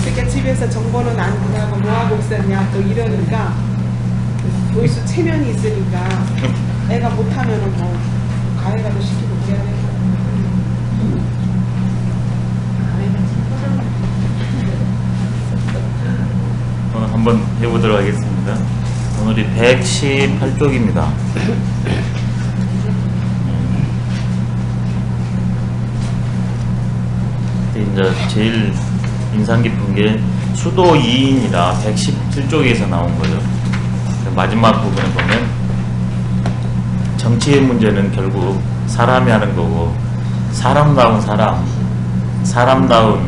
그러니까 집에서 정보는 안 하고 뭐하고 있었냐 또 이러니까 도이수 체면이 있으니까 애가 못하면은 뭐 가해라도 시키고 그래야 되고. 오늘 한번 해보도록 하겠습니다. 오늘이 118쪽입니다. 이제 제일 인상 깊은 게 수도 2인이라 117쪽에서 나온 거죠. 마지막 부분에 보면 정치의 문제는 결국 사람이 하는 거고, 사람다운 사람, 사람다운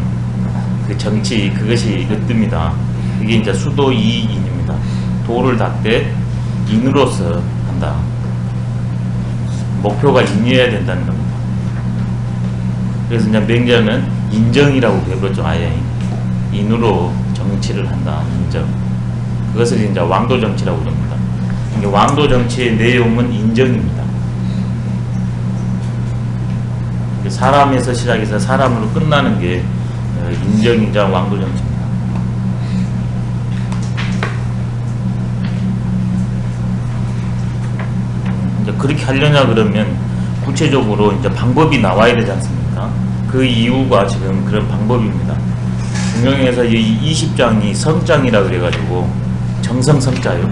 그 정치, 그것이 으뜸이다. 이게 이제 수도 2인입니다. 도를 닦되 인으로서 한다. 목표가 인이어야 된다는 겁니다. 그래서 이제 맹자는 인정이라고 해버렸죠. 아예 인으로 정치를 한다. 인정. 그것을 이제 왕도 정치라고 그럽니다. 이게 왕도 정치의 내용은 인정입니다. 사람에서 시작해서 사람으로 끝나는 게 인정이자 왕도 정치입니다. 이제 그렇게 하려냐 그러면 구체적으로 이제 방법이 나와야 되지 않습니까? 그 이유가 지금 그런 방법입니다. 중용에서 이 20장이 성장이라 그래가지고 정성성자요.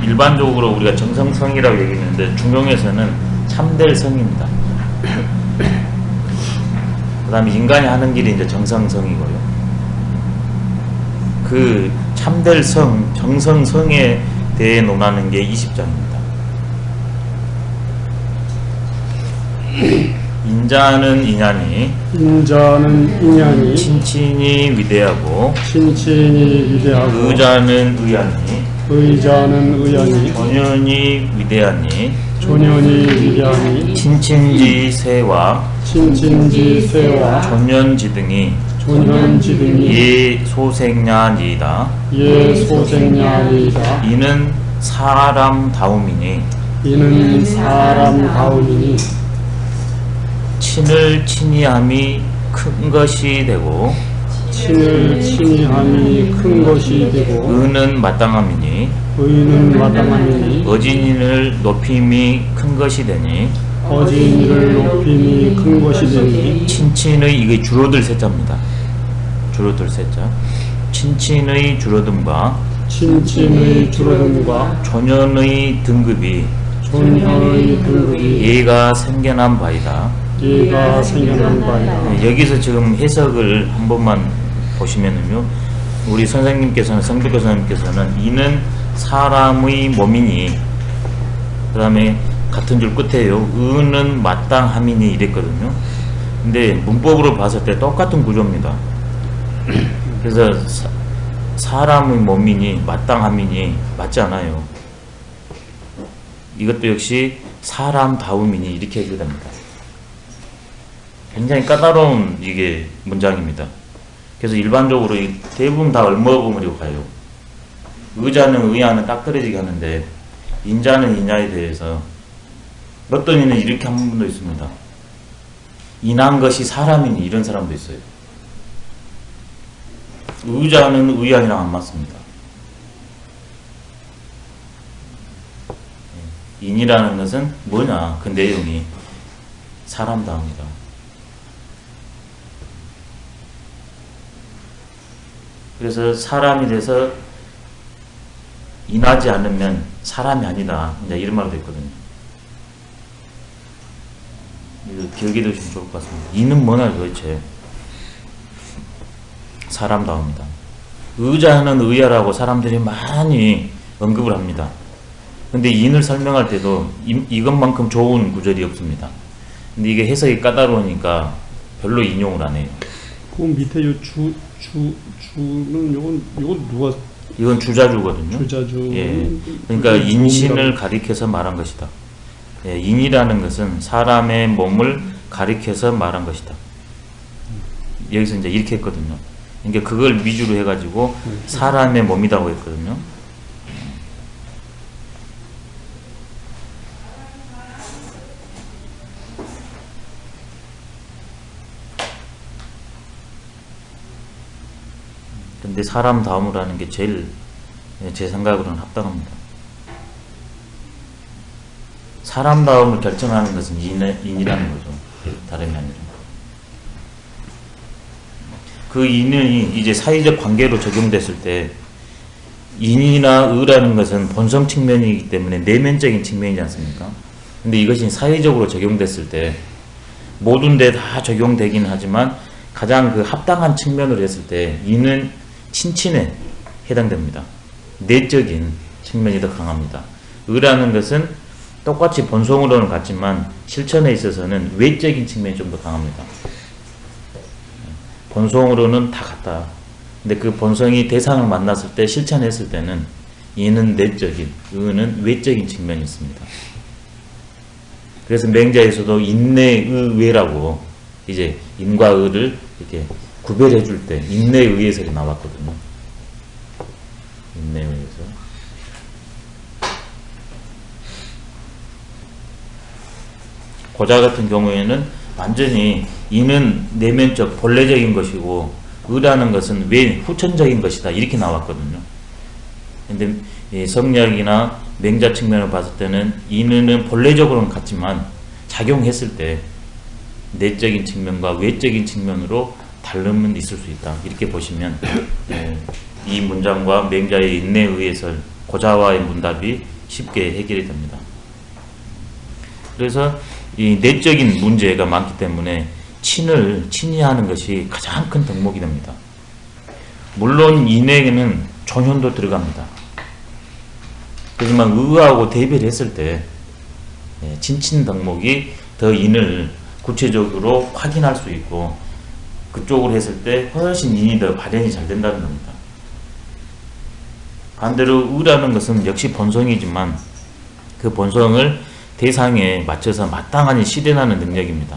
일반적으로 우리가 정성성이라고 얘기했는데 중용에서는 참될 성입니다. 그 다음에 인간이 하는 길이 이제 정성성이고요. 그 참될 성, 정성성에 대해 논하는 게 20장입니다. 인자는 인연이 친친이 위대하고 의자는 의연이 위대하니 친친지세와 존연지 등이 예 소생냐니이다. 이는 사람다움이니 친을 친이함이 큰 것이 되고 의는 마땅함이니 어진이를 높임이 큰 것이 되니 친친의 이게 줄어들 세자입니다. 줄어들 세자. 친친의 줄어듦과 존연의 등급이 예가 생겨난 바이다. 여기서 지금 해석을 한 번만 보시면은요, 우리 선생님께서는, 성백교 선생님께서는 이는 사람의 몸이니, 그 다음에 같은 줄 끝에요, 의는 마땅함이니 이랬거든요. 근데 문법으로 봤을 때 똑같은 구조입니다. 그래서 사람의 몸이니 마땅함이니 맞지 않아요. 이것도 역시 사람다움이니 이렇게 해야 됩니다. 굉장히 까다로운 이게 문장입니다. 그래서 일반적으로 대부분 다 얼머버무리고 가요. 의자는 의야는 딱 떨어지게 하는데 인자는 인야에 대해서 어떤 이는 이렇게 한 분도 있습니다. 인한 것이 사람이니 이런 사람도 있어요. 의자는 의안이랑 안 맞습니다. 인이라는 것은 뭐냐? 그 내용이 사람다움이다. 그래서 사람이 돼서 인하지 않으면 사람이 아니다. 이제 이런 말도 있거든요. 이거 기억해 두시면 좋을 것 같습니다. 인은 뭐냐 도대체? 사람다움이다. 의자는 의야라고 사람들이 많이 언급을 합니다. 근데 인을 설명할 때도 이것만큼 좋은 구절이 없습니다. 근데 이게 해석이 까다로우니까 별로 인용을 안 해요. 그 밑에 요 주는 요건 누가? 이건 주자주거든요. 주자주. 예. 그러니까 인신을 가리켜서 말한 것이다. 예, 인이라는 것은 사람의 몸을 가리켜서 말한 것이다. 여기서 이제 이렇게 했거든요. 그러니까 그걸 위주로 해가지고 사람의 몸이라고 했거든요. 근데 사람 다음으로 하는 게 제일 제 생각으로는 합당합니다. 사람 다음을 결정하는 것은 인이라는 거죠. 다름이 아니라. 그 인이 이제 사회적 관계로 적용됐을 때 인이나 의라는 것은 본성 측면이기 때문에 내면적인 측면이지 않습니까? 근데 이것이 사회적으로 적용됐을 때 모든 데 다 적용되긴 하지만 가장 그 합당한 측면으로 했을 때 인은 친친에 해당됩니다. 내적인 측면이 더 강합니다. 의라는 것은 똑같이 본성으로는 같지만 실천에 있어서는 외적인 측면이 좀 더 강합니다. 본성으로는 다 같다. 근데 그 본성이 대상을 만났을 때 실천했을 때는 이는 내적인, 의는 외적인 측면이 있습니다. 그래서 맹자에서도 인내의외라고 이제 인과 의를 이렇게 구별해 줄 때 인내의에서 나왔거든요. 인내의에서. 고자 같은 경우에는 완전히 이는 내면적 본래적인 것이고 의라는 것은 외 후천적인 것이다 이렇게 나왔거든요. 근데 성리학이나 맹자 측면을 봤을 때는 이는 본래적으로는 같지만 작용했을 때 내적인 측면과 외적인 측면으로 다름은 있을 수 있다 이렇게 보시면 이 문장과 맹자의 인내에 의해서 고자와의 문답이 쉽게 해결이 됩니다. 그래서 이 내적인 문제가 많기 때문에 친을 친이하는 것이 가장 큰 덕목이 됩니다. 물론 인에게는 존현도 들어갑니다. 하지만 의하고 대비를 했을 때 친친 덕목이 더 인을 구체적으로 확인할 수 있고 그쪽으로 했을 때 훨씬 인이 더 발현이 잘 된다는 겁니다. 반대로 의라는 것은 역시 본성이지만 그 본성을 대상에 맞춰서 마땅하니 실현하는 능력입니다.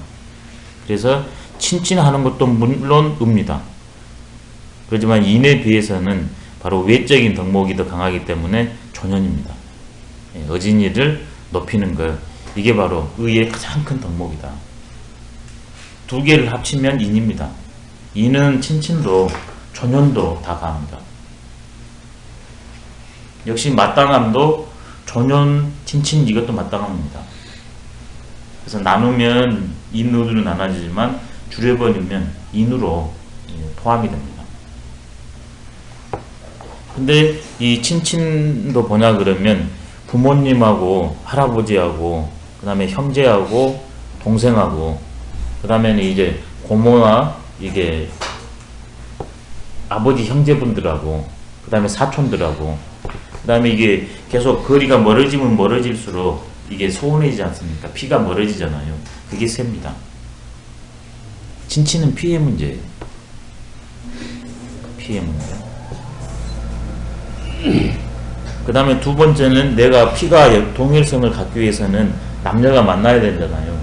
그래서 친친하는 것도 물론 의입니다. 그렇지만 인에 비해서는 바로 외적인 덕목이 더 강하기 때문에 존현입니다. 어진이를 높이는 것, 이게 바로 의의 가장 큰 덕목이다. 두 개를 합치면 인입니다. 인은 친친도 존현도 다 강합니다. 역시 마땅함도 존현, 친친 이것도 마땅합니다. 그래서 나누면 인으로 나눠지지만 줄여버리면 인으로 포함이 됩니다. 근데 이 친친도 뭐냐 그러면 부모님하고 할아버지하고 그 다음에 형제하고 동생하고 그 다음에는 이제 고모나 이게 아버지 형제분들하고 그 다음에 사촌들하고 그 다음에 이게 계속 거리가 멀어지면 멀어질수록 이게 소원해지지 않습니까? 피가 멀어지잖아요. 그게 셉니다. 친친은 피의 문제예요. 피의 문제. 그 다음에 두 번째는 내가 피가 동일성을 갖기 위해서는 남녀가 만나야 되잖아요.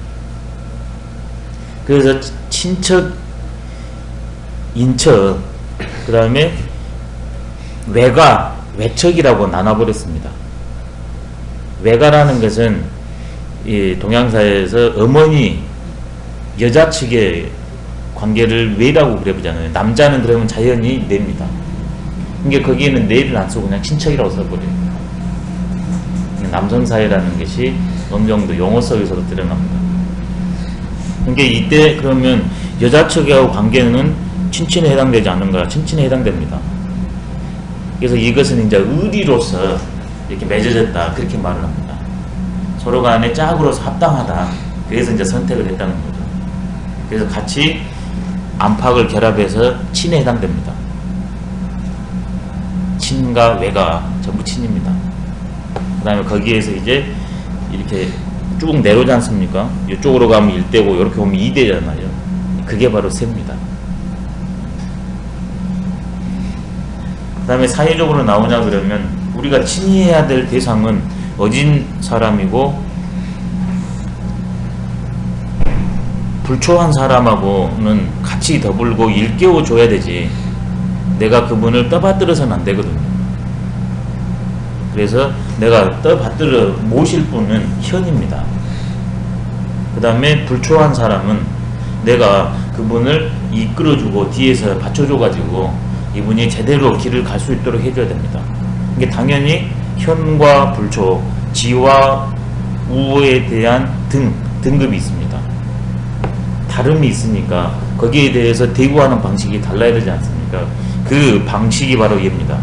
그래서 친척, 인척, 그 다음에 외가, 외척이라고 나눠버렸습니다. 외가라는 것은 이 동양사에서 어머니, 여자 측의 관계를 외라고 그래보잖아요. 남자는 그러면 자연히 내입니다. 그러니까 거기에는 내를 안 쓰고 그냥 친척이라고 써버려요. 남성사회라는 것이 어느 정도 용어 속에서도 드러납니다. 그러니까 이때 그러면 여자 측하고 관계는 친친에 해당되지 않는가? 친친에 해당됩니다. 그래서 이것은 이제 의리로서 이렇게 맺어졌다 그렇게 말을 합니다. 서로 간에 짝으로서 합당하다. 그래서 이제 선택을 했다는 거죠. 그래서 같이 안팎을 결합해서 친에 해당됩니다. 친과 외가 전부 친입니다. 그 다음에 거기에서 이제 이렇게 쭉 내려오지 않습니까? 이쪽으로 가면 1대고 이렇게 오면 2대잖아요. 그게 바로 세입니다. 그 다음에 사회적으로 나오냐 그러면 우리가 친의해야 될 대상은 어진 사람이고 불초한 사람하고는 같이 더불고 일깨워 줘야 되지 내가 그분을 떠받들어서는 안 되거든요. 그래서 내가 떠받들어 모실 분은 현입니다. 그 다음에 불초한 사람은 내가 그분을 이끌어주고 뒤에서 받쳐줘가지고 이분이 제대로 길을 갈 수 있도록 해줘야 됩니다. 이게 당연히 현과 불초, 지와 우에 대한 등급이 있습니다. 다름이 있으니까 거기에 대해서 대구하는 방식이 달라야 되지 않습니까? 그 방식이 바로 얘입니다.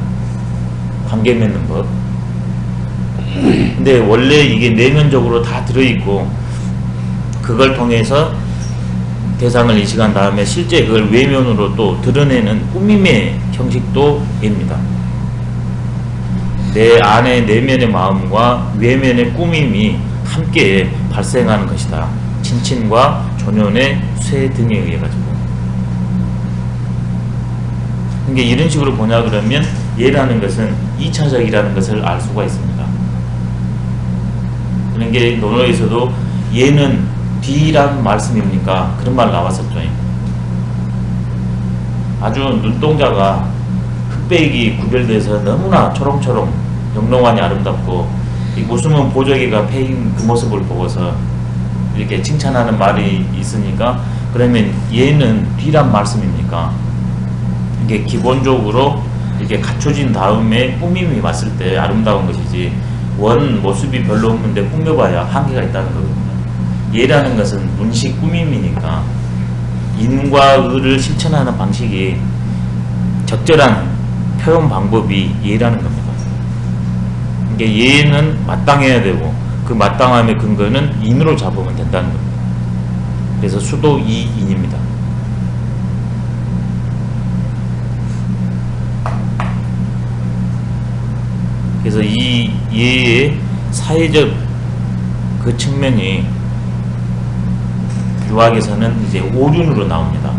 관계 맺는 법. 근데 원래 이게 내면적으로 다 들어있고 그걸 통해서 대상을 인식한 다음에 실제 그걸 외면으로 또 드러내는 꾸밈의 형식도 얘입니다. 내 안의 내면의 마음과 외면의 꾸밈이 함께 발생하는 것이다. 친친과 조년의 쇠 등에 의해 가지고. 그러니까 이런 식으로 보냐 그러면 예라는 것은 2차적이라는 것을 알 수가 있습니다. 그런 게 논어에서도 예는 뒤란 말씀입니까? 그런 말 나왔었죠. 아주 눈동자가 흑백이 구별돼서 너무나 초롱초롱 영롱하니 아름답고 웃으면 보조개가 패인 그 모습을 보고서 이렇게 칭찬하는 말이 있으니까 그러면 얘는 뒤란 말씀입니까? 이게 기본적으로 이렇게 갖춰진 다음에 꾸밈이 왔을 때 아름다운 것이지 원 모습이 별로 없는데 꾸며봐야 한계가 있다는 거거든요. 예라는 것은 문식 꾸밈이니까 인과 의를 실천하는 방식이 적절한 표현 방법이 예라는 겁니다. 그러니까 예는 마땅해야 되고 그 마땅함의 근거는 인으로 잡으면 된다는 겁니다. 그래서 수도 이인입니다. 그래서 이 예의 사회적 그 측면이 유학에서는 이제 오륜으로 나옵니다.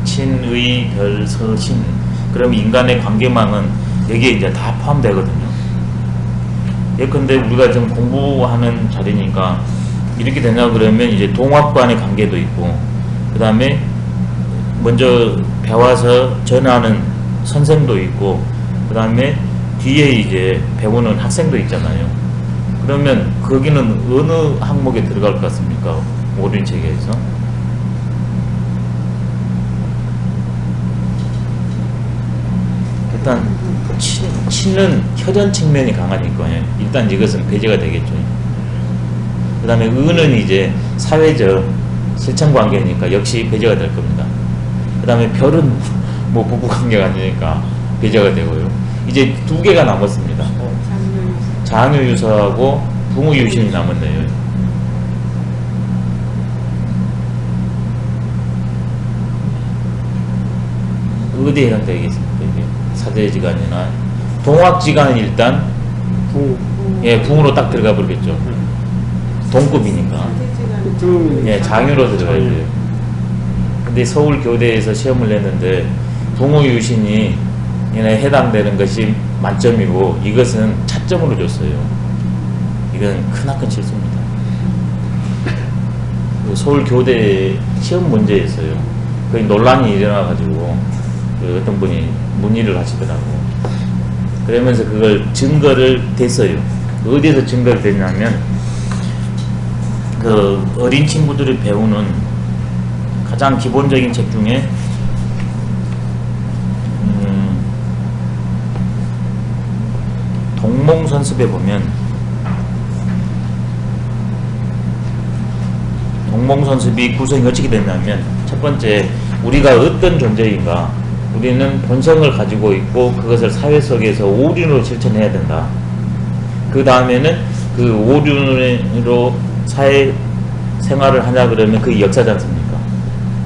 친의 별서신. 그럼 인간의 관계망은 여기에 이제 다 포함되거든요. 예컨대 우리가 좀 공부하는 자리니까 이렇게 되냐 그러면 이제 동학 간의 관계도 있고, 그 다음에 먼저 배워서 전하는 선생도 있고, 그 다음에 뒤에 이제 배우는 학생도 있잖아요. 그러면 거기는 어느 항목에 들어갈 것 같습니까? 오륜 체계에서. 일단 친은 혈연 측면이 강하니까 일단 이것은 배제가 되겠죠. 그 다음에 의는 이제 사회적 실천 관계니까 역시 배제가 될 겁니다. 그 다음에 별은 뭐 부부 관계가 아니니까 배제가 되고요. 이제 두 개가 남았습니다. 장유유서하고 부모유신이 남았네요. 어디에 해당되겠습니까? 이게 사제지간이나 동학지간은 일단 붕으로 딱 들어가 버리겠죠. 동급이니까. 예, 장유로 들어가야 돼요. 근데 서울 교대에서 시험을 냈는데 부모유신이 해당되는 것이 만점이고 이것은 차점으로 줬어요. 이건 크나큰 실수입니다. 서울 교대 시험 문제였어요. 거의 논란이 일어나가지고 어떤 분이 문의를 하시더라고. 그러면서 그걸 증거를 댔어요. 어디에서 증거를 댔냐면 그 어린 친구들이 배우는 가장 기본적인 책 중에 동몽선습에 보면 동몽선습이 구성이 어떻게 됐냐면 첫 번째 우리가 어떤 존재인가, 우리는 본성을 가지고 있고 그것을 사회 속에서 오륜으로 실천해야 된다. 그 다음에는 그 오륜으로 사회 생활을 하냐 그러면 그게 역사지 않습니까?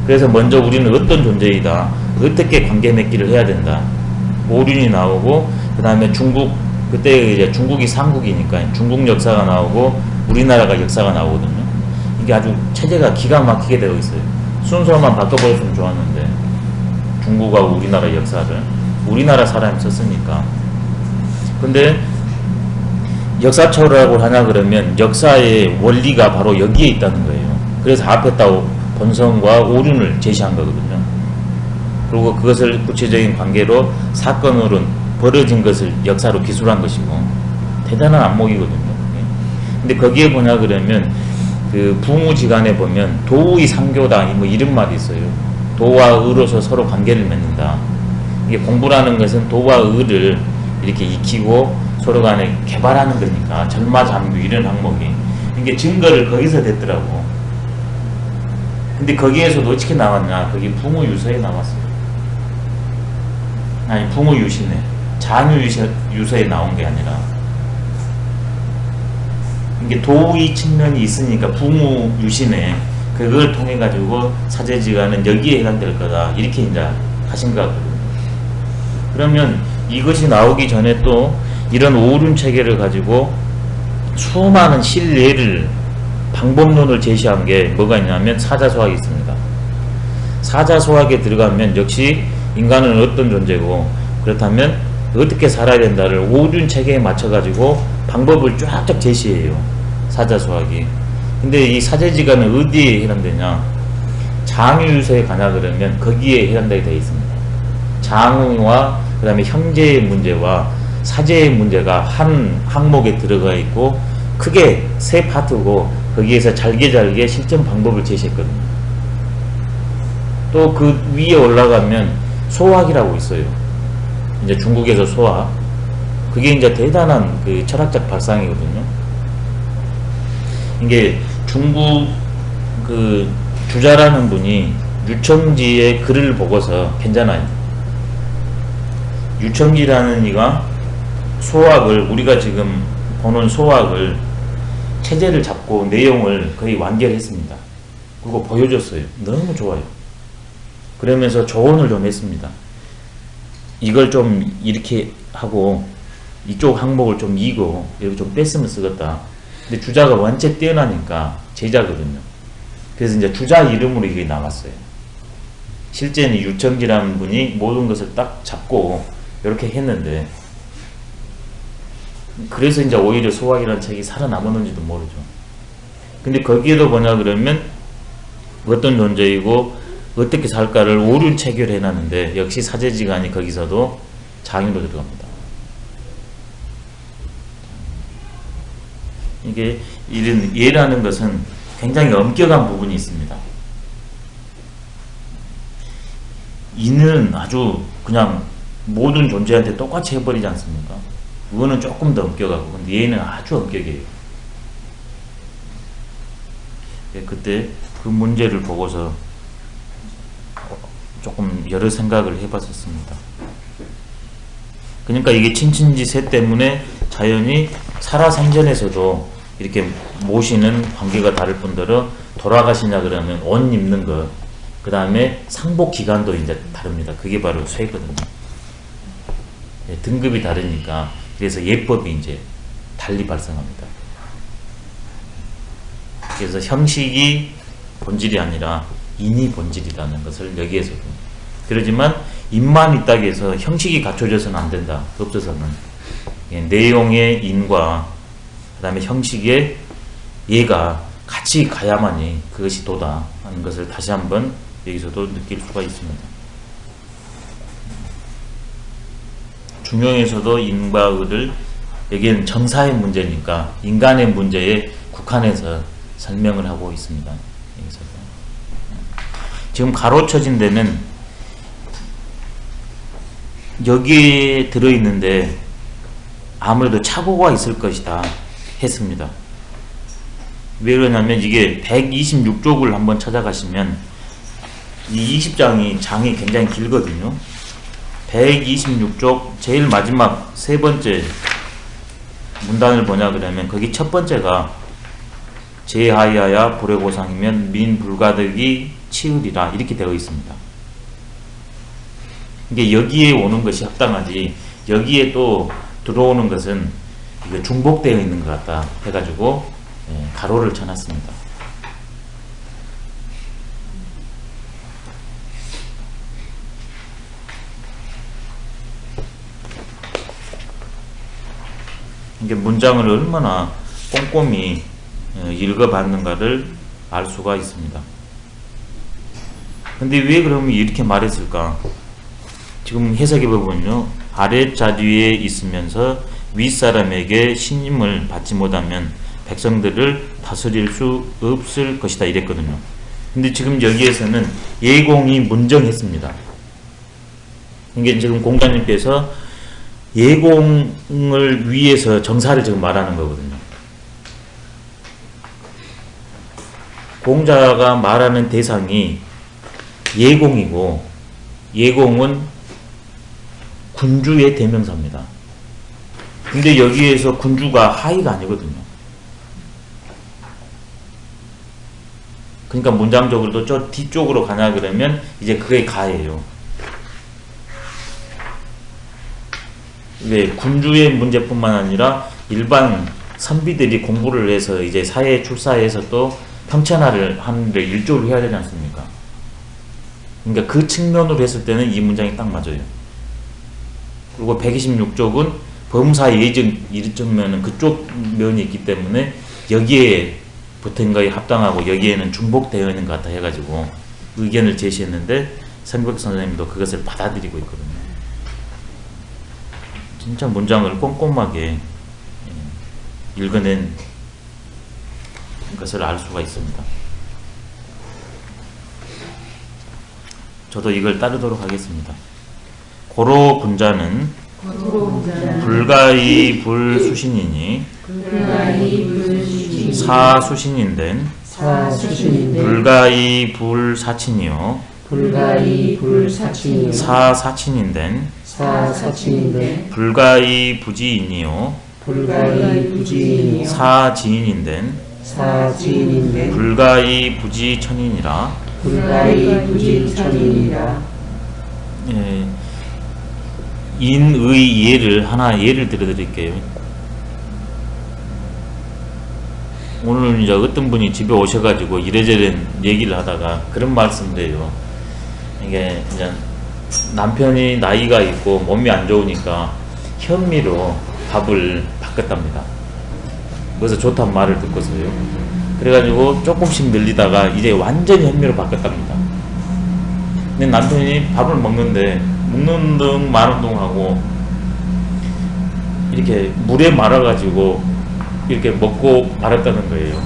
그래서 먼저 우리는 어떤 존재이다, 어떻게 관계 맺기를 해야 된다, 오륜이 나오고, 그 다음에 중국, 그때 이제 중국이 삼국이니까 중국 역사가 나오고 우리나라가 역사가 나오거든요. 이게 아주 체제가 기가 막히게 되어 있어요. 순서만 바꿔버렸으면 좋았는데 중국하고 우리나라 역사를 우리나라 사람이 썼으니까. 근데 역사초라고 하냐 그러면 역사의 원리가 바로 여기에 있다는 거예요. 그래서 앞에다 본성과 오륜을 제시한 거거든요. 그리고 그것을 구체적인 관계로 사건으로 벌어진 것을 역사로 기술한 것이고 대단한 안목이거든요. 근데 거기에 보냐 그러면 그 부무지간에 보면 도의 상교다 뭐 이런 말이 있어요. 도와 의로서 서로 관계를 맺는다. 이게 공부라는 것은 도와 의를 이렇게 익히고 서로 간에 개발하는 거니까 절마장구 이런 항목이 이게 증거를 거기서 됐더라고. 근데 거기에서도 어떻게 나왔냐? 거기 붕어유서에 나왔어요. 아니 붕어유신에 장유유서에 나온 게 아니라 이게 도의 측면이 있으니까 붕어유신에 그걸 통해 가지고 사제지간은 여기에 해당될 거다 이렇게 이제 하신 것 같거든요. 그러면 이것이 나오기 전에 또 이런 오륜 체계를 가지고 수많은 실례를 방법론을 제시한 게 뭐가 있냐면 사자소학이 있습니다. 사자소학에 들어가면 역시 인간은 어떤 존재고 그렇다면 어떻게 살아야 된다를 오륜 체계에 맞춰 가지고 방법을 쫙쫙 제시해요. 사자소학이. 근데 이 사제지간은 어디에 해당되냐? 장유유서에 가냐 그러면 거기에 해당되게 되어 있습니다. 장의와 그 다음에 형제의 문제와 사제의 문제가 한 항목에 들어가 있고 크게 세 파트고 거기에서 잘게 실천 방법을 제시했거든요. 또 그 위에 올라가면 소학이라고 있어요. 이제 중국에서 소학. 그게 이제 대단한 그 철학적 발상이거든요. 이게 중국 그 주자라는 분이 유청지의 글을 보고서 괜찮아요. 유청지라는 이가 소학을 우리가 지금 보는 소학을 체제를 잡고 내용을 거의 완결했습니다. 그리고 보여줬어요. 너무 좋아요. 그러면서 조언을 좀 했습니다. 이걸 좀 이렇게 하고 이쪽 항목을 좀 이고 이렇게 좀 뺐으면 쓰겠다. 근데 주자가 원체 뛰어나니까 제자거든요. 그래서 이제 주자 이름으로 이게 나왔어요. 실제는 유청지라는 분이 모든 것을 딱 잡고 이렇게 했는데 그래서 이제 오히려 소학이라는 책이 살아남았는지도 모르죠. 근데 거기에도 뭐냐 그러면 어떤 존재이고 어떻게 살까를 오륜 체결해 놨는데 역시 사제지간이 거기서도 장유로 들어갑니다. 이게 이런 예라는 것은 굉장히 엄격한 부분이 있습니다. 이는 아주 그냥 모든 존재한테 똑같이 해버리지 않습니까? 그거는 조금 더 엄격하고 근데 얘는 아주 엄격해요. 그때 그 문제를 보고서 조금 여러 생각을 해봤었습니다. 그러니까 이게 친친지세 때문에 자연히 살아생전에서도 이렇게 모시는 관계가 다를 뿐더러 돌아가시냐 그러면 옷 입는 것, 그 다음에 상복 기간도 이제 다릅니다. 그게 바로 쇠거든요. 등급이 다르니까 그래서 예법이 이제 달리 발생합니다. 그래서 형식이 본질이 아니라 인이 본질이라는 것을 여기에서도 그러지만 인만 있다고 해서 형식이 갖춰져서는 안 된다. 없어서는 내용의 인과 그 다음에 형식의 예가 같이 가야만이 그것이 도다 하는 것을 다시 한번 여기서도 느낄 수가 있습니다. 중용에서도 인과 의를 여기는 정사의 문제니까 인간의 문제에 국한해서 설명을 하고 있습니다. 여기서도. 지금 가로쳐진 데는 여기에 들어있는데 아무래도 착오가 있을 것이다 했습니다. 왜 그러냐면 이게 126쪽을 한번 찾아가시면 이 20장이 장이 굉장히 길거든요. 126쪽 제일 마지막 세 번째 문단을 보냐 그러면 거기 첫 번째가 제하야야 불회고상이면 민불가득이 치으리라 이렇게 되어 있습니다. 이게 여기에 오는 것이 합당하지 여기에 또 들어오는 것은 이게 중복되어 있는 것 같다 해가지고 가로를 쳐놨습니다. 이게 문장을 얼마나 꼼꼼히 읽어봤는가를 알 수가 있습니다. 근데 왜 그러면 이렇게 말했을까? 지금 해석해 보면요. 아랫자리에 있으면서 윗사람에게 신임을 받지 못하면 백성들을 다스릴 수 없을 것이다 이랬거든요. 근데 지금 여기에서는 예공이 문정했습니다. 이게 지금 공자님께서 예공을 위해서 정사를 지금 말하는 거거든요. 공자가 말하는 대상이 예공이고, 예공은 군주의 대명사입니다. 근데 여기에서 군주가 하이가 아니거든요. 그러니까 문장적으로도 저 뒤쪽으로 가냐 그러면 이제 그게 가예요. 네, 군주의 문제뿐만 아니라 일반 선비들이 공부를 해서 이제 사회 출사해서 또 평천하를 하는데 일조를 해야 되지 않습니까? 그러니까 그 측면으로 했을 때는 이 문장이 딱 맞아요. 그리고 126쪽은 범사 예정 이르점면은 그쪽 면이 있기 때문에 여기에 붙은 거에 합당하고 여기에는 중복되어 있는 것 같다 해가지고 의견을 제시했는데 성백 선생님도 그것을 받아들이고 있거든요. 진짜 문장을 꼼꼼하게 읽어낸 것을 알 수가 있습니다. 저도 이걸 따르도록 하겠습니다. 고로 분자는 불가이 불수신이니 사수신인된 불가이 불사친이요 사사친인된 불가이 부지인이요 사지인인된 불가이 부지천인이라. 예, 인의 예를 하나 예를 들어드릴게요. 오늘 이제 어떤 분이 집에 오셔가지고 이래저래 얘기를 하다가 그런 말씀드려요. 이게 이제 남편이 나이가 있고 몸이 안 좋으니까 현미로 밥을 바꿨답니다. 그래서 좋단 말을 듣고서요. 그래가지고 조금씩 늘리다가 이제 완전히 현미로 바꿨답니다. 근데 남편이 밥을 먹는데 먹는 둥 마는 둥 하고 이렇게 물에 말아가지고 이렇게 먹고 말았다는 거예요.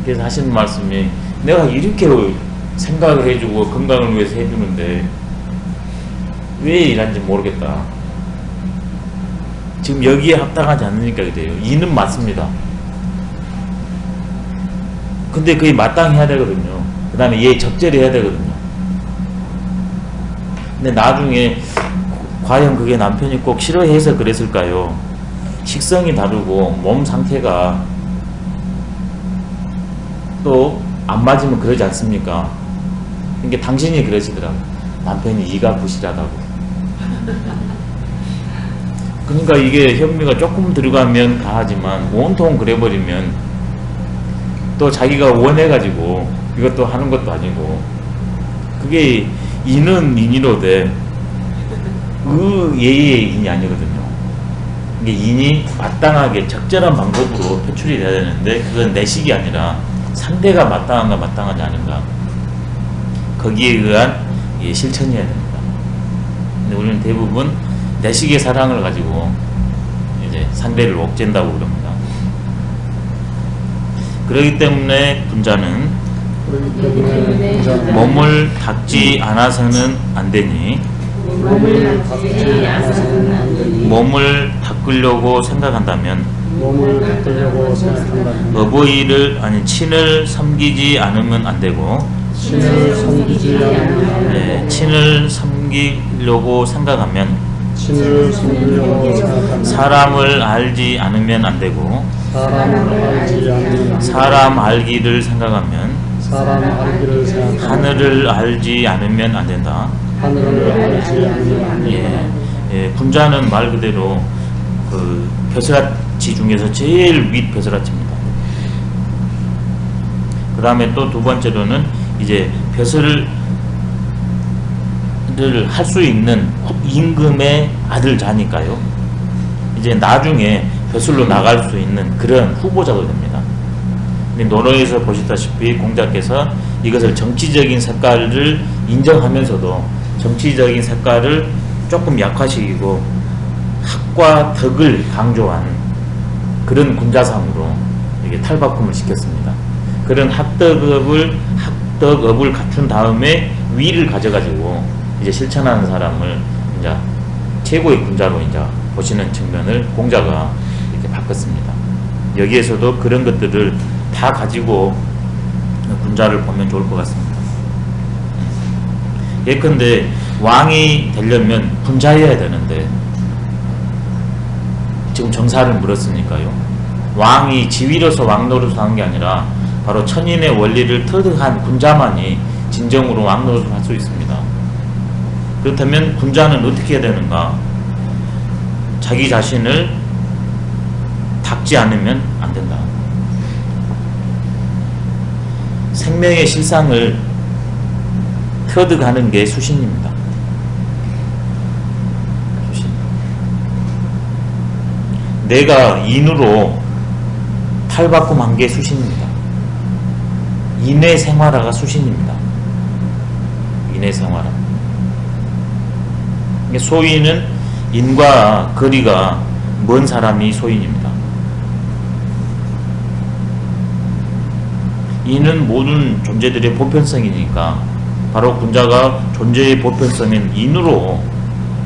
그래서 하시는 말씀이 내가 이렇게 생각을 해주고 건강을 위해서 해주는데 왜 이런지 모르겠다. 지금 여기에 합당하지 않으니까 그래요. 이는 맞습니다. 근데 그게 마땅해야 되거든요. 그 다음에 얘 적절해야 되거든요. 근데 나중에 과연 그게 남편이 꼭 싫어해서 그랬을까요? 식성이 다르고 몸 상태가 또 안 맞으면 그러지 않습니까? 그러니까 당신이 그러시더라고요. 남편이 이가 부실하다고. 그러니까 이게 현미가 조금 들어가면 다하지만 온통 그래버리면 또 자기가 원해가지고 이것도 하는 것도 아니고 그게 인은 인이로되 예의 인이 아니거든요. 이게 인이 마땅하게 적절한 방법으로 표출이 돼야 되는데 그건 내식이 아니라 상대가 마땅한가 마땅하지 않은가 거기에 의한 실천이어야 됩니다. 근데 우리는 대부분 내식의 사랑을 가지고 이제 상대를 옥죄한다고 그럽니다. 그렇기 때문에 분자는 몸을 닦지 않아서는 안 되니 몸을 닦으려고 생각한다면 친을 섬기지 않으면 안 되고 친을 섬기려고 생각하면 사람을 알지 않으면 안 되고 사람 알기를 생각하면 하늘을 알지 않으면 안 된다. 분자는 말 그대로 그 벼슬아치 중에서 제일 윗 벼슬아치입니다. 그 다음에 또 두 번째로는 이제 벼슬을 할 수 있는 임금의 아들 자니까요. 이제 나중에 벼슬로 나갈 수 있는 그런 후보자가 됩니다. 근데 논어에서 보시다시피 공자께서 이것을 정치적인 색깔을 인정하면서도 정치적인 색깔을 조금 약화시키고 학과 덕을 강조한 그런 군자상으로 이게 탈바꿈을 시켰습니다. 그런 학덕업을 갖춘 다음에 위를 가져가지고 이제 실천하는 사람을 이제 최고의 군자로 이제 보시는 측면을 공자가 이렇게 바꿨습니다. 여기에서도 그런 것들을 다 가지고 군자를 보면 좋을 것 같습니다. 예컨대 왕이 되려면 군자여야 되는데 지금 정사를 물었으니까요. 왕이 지위로서 왕 노릇을 하는 게 아니라 바로 천인의 원리를 터득한 군자만이 진정으로 왕 노릇을 할 수 있습니다. 그렇다면 군자는 어떻게 해야 되는가? 자기 자신을 닦지 않으면 안 된다. 생명의 실상을 터득하는 게 수신입니다. 수신. 내가 인으로 탈바꿈한 게 수신입니다. 인의 생활화가 수신입니다. 인의 생활화. 소인은 인과 거리가 먼 사람이 소인입니다. 인은 모든 존재들의 보편성이니까 바로 군자가 존재의 보편성인 인으로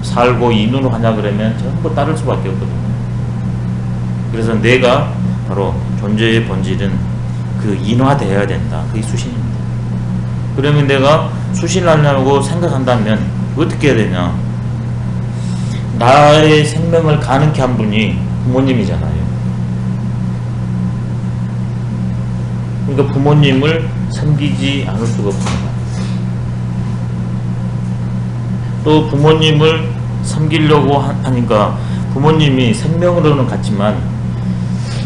살고 인으로 하냐 그러면 전부 따를 수밖에 없거든요. 그래서 내가 바로 존재의 본질은 그 인화되어야 된다. 그게 수신입니다. 그러면 내가 수신하려고 생각한다면 어떻게 해야 되냐? 나의 생명을 가능케 한 분이 부모님이잖아요. 그러니까 부모님을 섬기지 않을 수가 없습니다. 또 부모님을 섬기려고 하니까 부모님이 생명으로는 같지만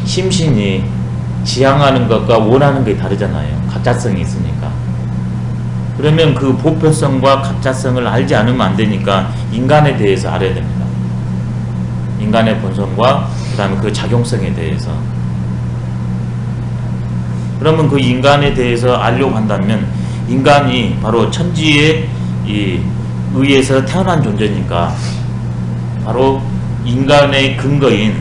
심신이 지향하는 것과 원하는 게 다르잖아요. 각자성이 있으니까. 그러면 그 보편성과 각자성을 알지 않으면 안 되니까 인간에 대해서 알아야 됩니다. 인간의 본성과 그 다음에 그 작용성에 대해서. 그러면 그 인간에 대해서 알려고 한다면 인간이 바로 천지에 의해서 태어난 존재니까 바로 인간의 근거인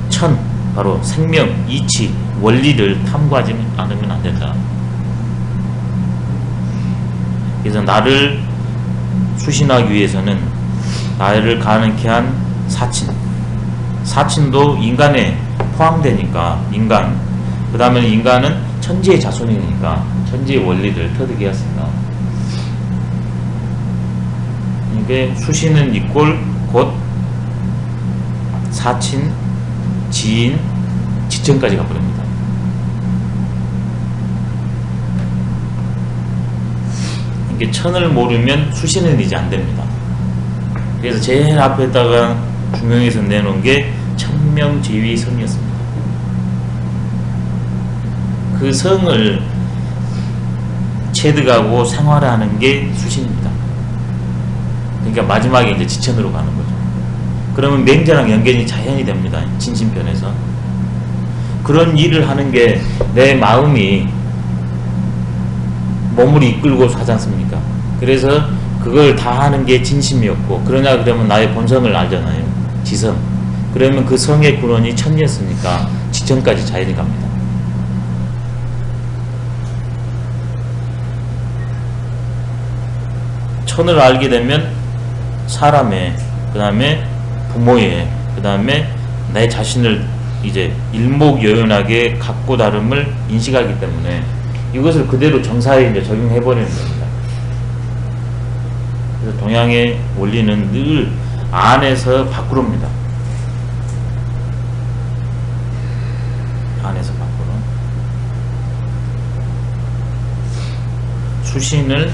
천, 바로 생명, 이치, 원리를 탐구하지 않으면 안 된다. 그래서 나를 수신하기 위해서는 나를 가능케 한 사친도 인간에 포함되니까 인간, 그 다음에 인간은 천지의 자손이니까 천지의 원리를 터득해야 했습니다. 이게 수신은 이꼴 곧 사친, 지인, 지천까지 가버립니다. 이게 천을 모르면 수신은 이제 안 됩니다. 그래서 제일 앞에다가 중용에서 내놓은 게 천명제위 성이었습니다. 그 성을 체득하고 생활하는 게 수신입니다. 그러니까 마지막에 이제 지천으로 가는 거죠. 그러면 맹자랑 연견이 자연이 됩니다. 진심편에서. 그런 일을 하는 게 내 마음이 몸을 이끌고 하지 않습니까? 그래서 그걸 다 하는 게 진심이었고, 그러냐 그러면 나의 본성을 알잖아요. 지성. 그러면 그 성의 근원이 천이었으니까 지천까지 자연이 갑니다. 천을 알게 되면 사람의, 그 다음에 부모의, 그 다음에 내 자신을 이제 일목요연하게 갖고 다름을 인식하기 때문에 이것을 그대로 정사에 이제 적용해버리는 겁니다. 그래서 동양의 원리는 늘 안에서 밖으로입니다. 안에서 밖으로. 수신을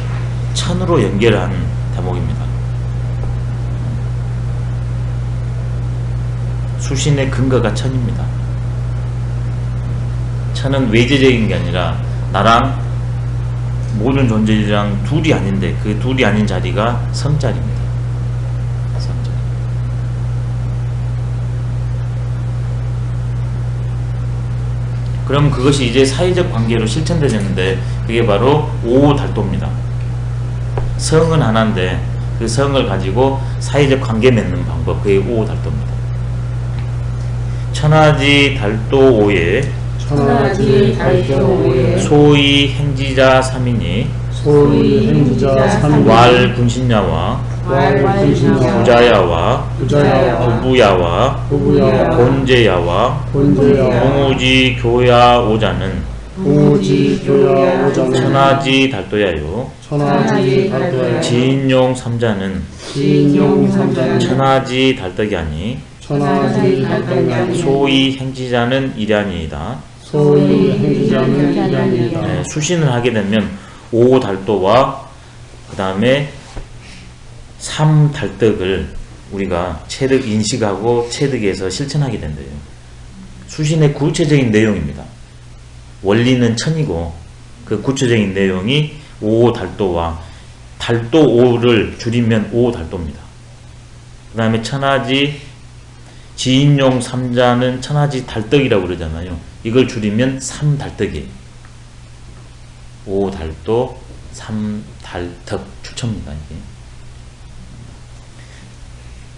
천으로 연결한 대목입니다. 수신의 근거가 천입니다. 천은 외재적인 게 아니라 나랑 모든 존재들이랑 둘이 아닌데 그 둘이 아닌 자리가 성자리입니다. 성자리. 그럼 그것이 이제 사회적 관계로 실천되는데 그게 바로 오달도입니다. 성은 하나인데 그 성을 가지고 사회적 관계 맺는 방법, 그게 오달도입니다. 천하지 달도오에 천하지 달도오에 소위 행지자 삼인이 소위 행지자 삼 왈 군신야와 부자야와 부부야와 부부야와 본제야와 본제야와 공우지 교야 오자는 공우지 교야 오자는 천하지 달도야요 천하지 달도야 지인용 삼자는 지인용 삼자는 천하지 달덕이 아니 천하지 달덕이 소위 행지자는 일ян이이다. 소위 행지자는 일량이다. 네, 수신을 하게 되면 오달도와 그 다음에 삼달덕을 우리가 체득 인식하고 체득해서 실천하게 된대요. 수신의 구체적인 내용입니다. 원리는 천이고 그 구체적인 내용이 오달도와 달도 오를 줄이면 오달도입니다. 그 다음에 천하지 지인용 삼자는 천하지 달덕이라고 그러잖아요. 이걸 줄이면 삼달덕이에요. 오달도 삼달덕 추천입니다. 이게.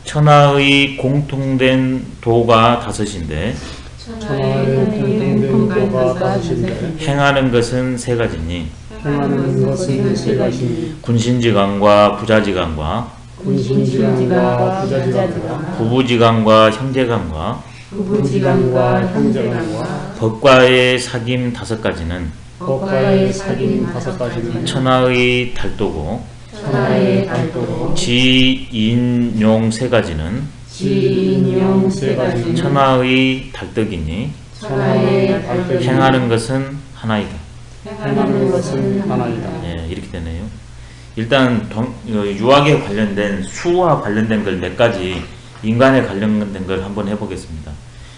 천하의 공통된 도가 다섯인데 천하의 공통된 도가 다섯인데 행하는 것은 세 가지니 행하는 것은 세 가지니 군신지간과 부자지간과 군신지간과 부자지간과 부부지간과 형제간과 부부지간과 형제간과 법과의 사귐 다섯 가지는 법과의 사귐 다섯 가지는 천하의 달도고 천하의 달도로 지인용 세 가지는 지인용 세 가지는 천하의 달덕이니 천하의 달덕이 행하는 것은 하나이다. 행하는 것은 하나이다. 예, 이렇게 되네요. 일단 유학에 관련된 수와 관련된 걸 몇 가지 인간에 관련된 걸 한번 해보겠습니다.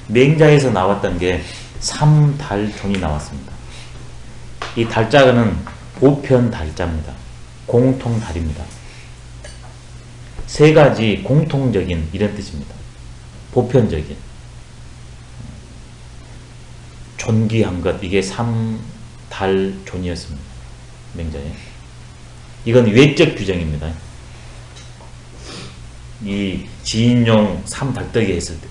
맹자에서 나왔던 게 삼달존이 나왔습니다. 이 달자는 보편 달자입니다. 공통 달입니다. 세 가지 공통적인 이런 뜻입니다. 보편적인 존귀한 것, 이게 삼달존이었습니다. 맹자에. 이건 외적 규정입니다. 이 지인용 삼달덕에 했을 때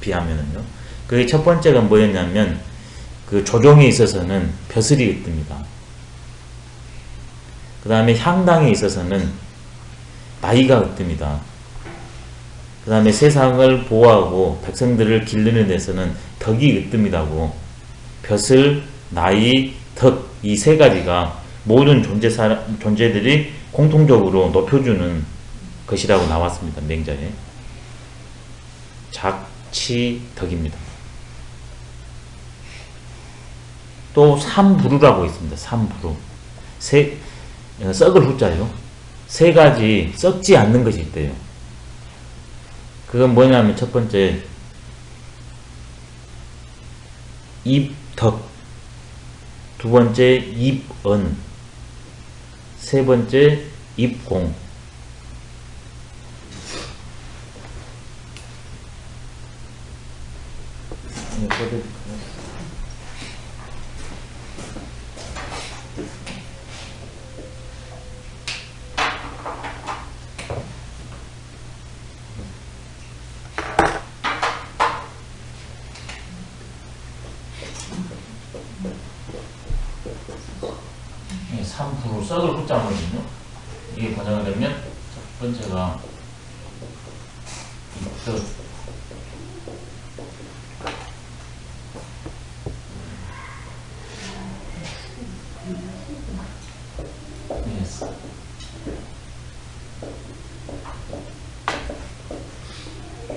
비하면은요. 그게 첫 번째가 뭐였냐면 그 조종에 있어서는 벼슬이 뜹니다. 그 다음에 향당에 있어서는 나이가 뜹니다. 그 다음에 세상을 보호하고 백성들을 기르는 데서는 덕이 으뜸이라고 벼슬, 나이, 덕 이 세 가지가 모든 존재들이 공통적으로 높여주는 것이라고 나왔습니다. 맹자에. 작치덕입니다. 또 삼부루라고 있습니다. 삼부루. 썩을 후자요. 세 가지 썩지 않는 것이 있대요. 그건 뭐냐면 첫 번째 입덕, 두 번째 입언, 세 번째 입공. 삼부로 썩을 후자거든요. 이게 번역을 하면 첫 번째가 입덕,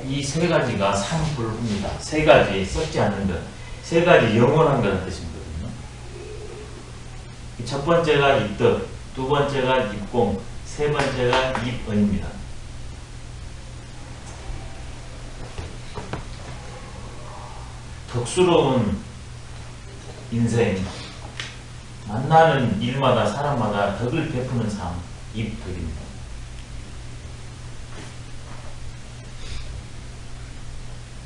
이 세 가지가 삼불후입니다. 세 가지 썩지 않는 것, 세 가지 영원한 것을 뜻입니다. 첫 번째가 입덕, 두 번째가 입공, 세 번째가 입언입니다. 덕스러운 인생, 만나는 일마다 사람마다 덕을 베푸는 삶, 입덕입니다.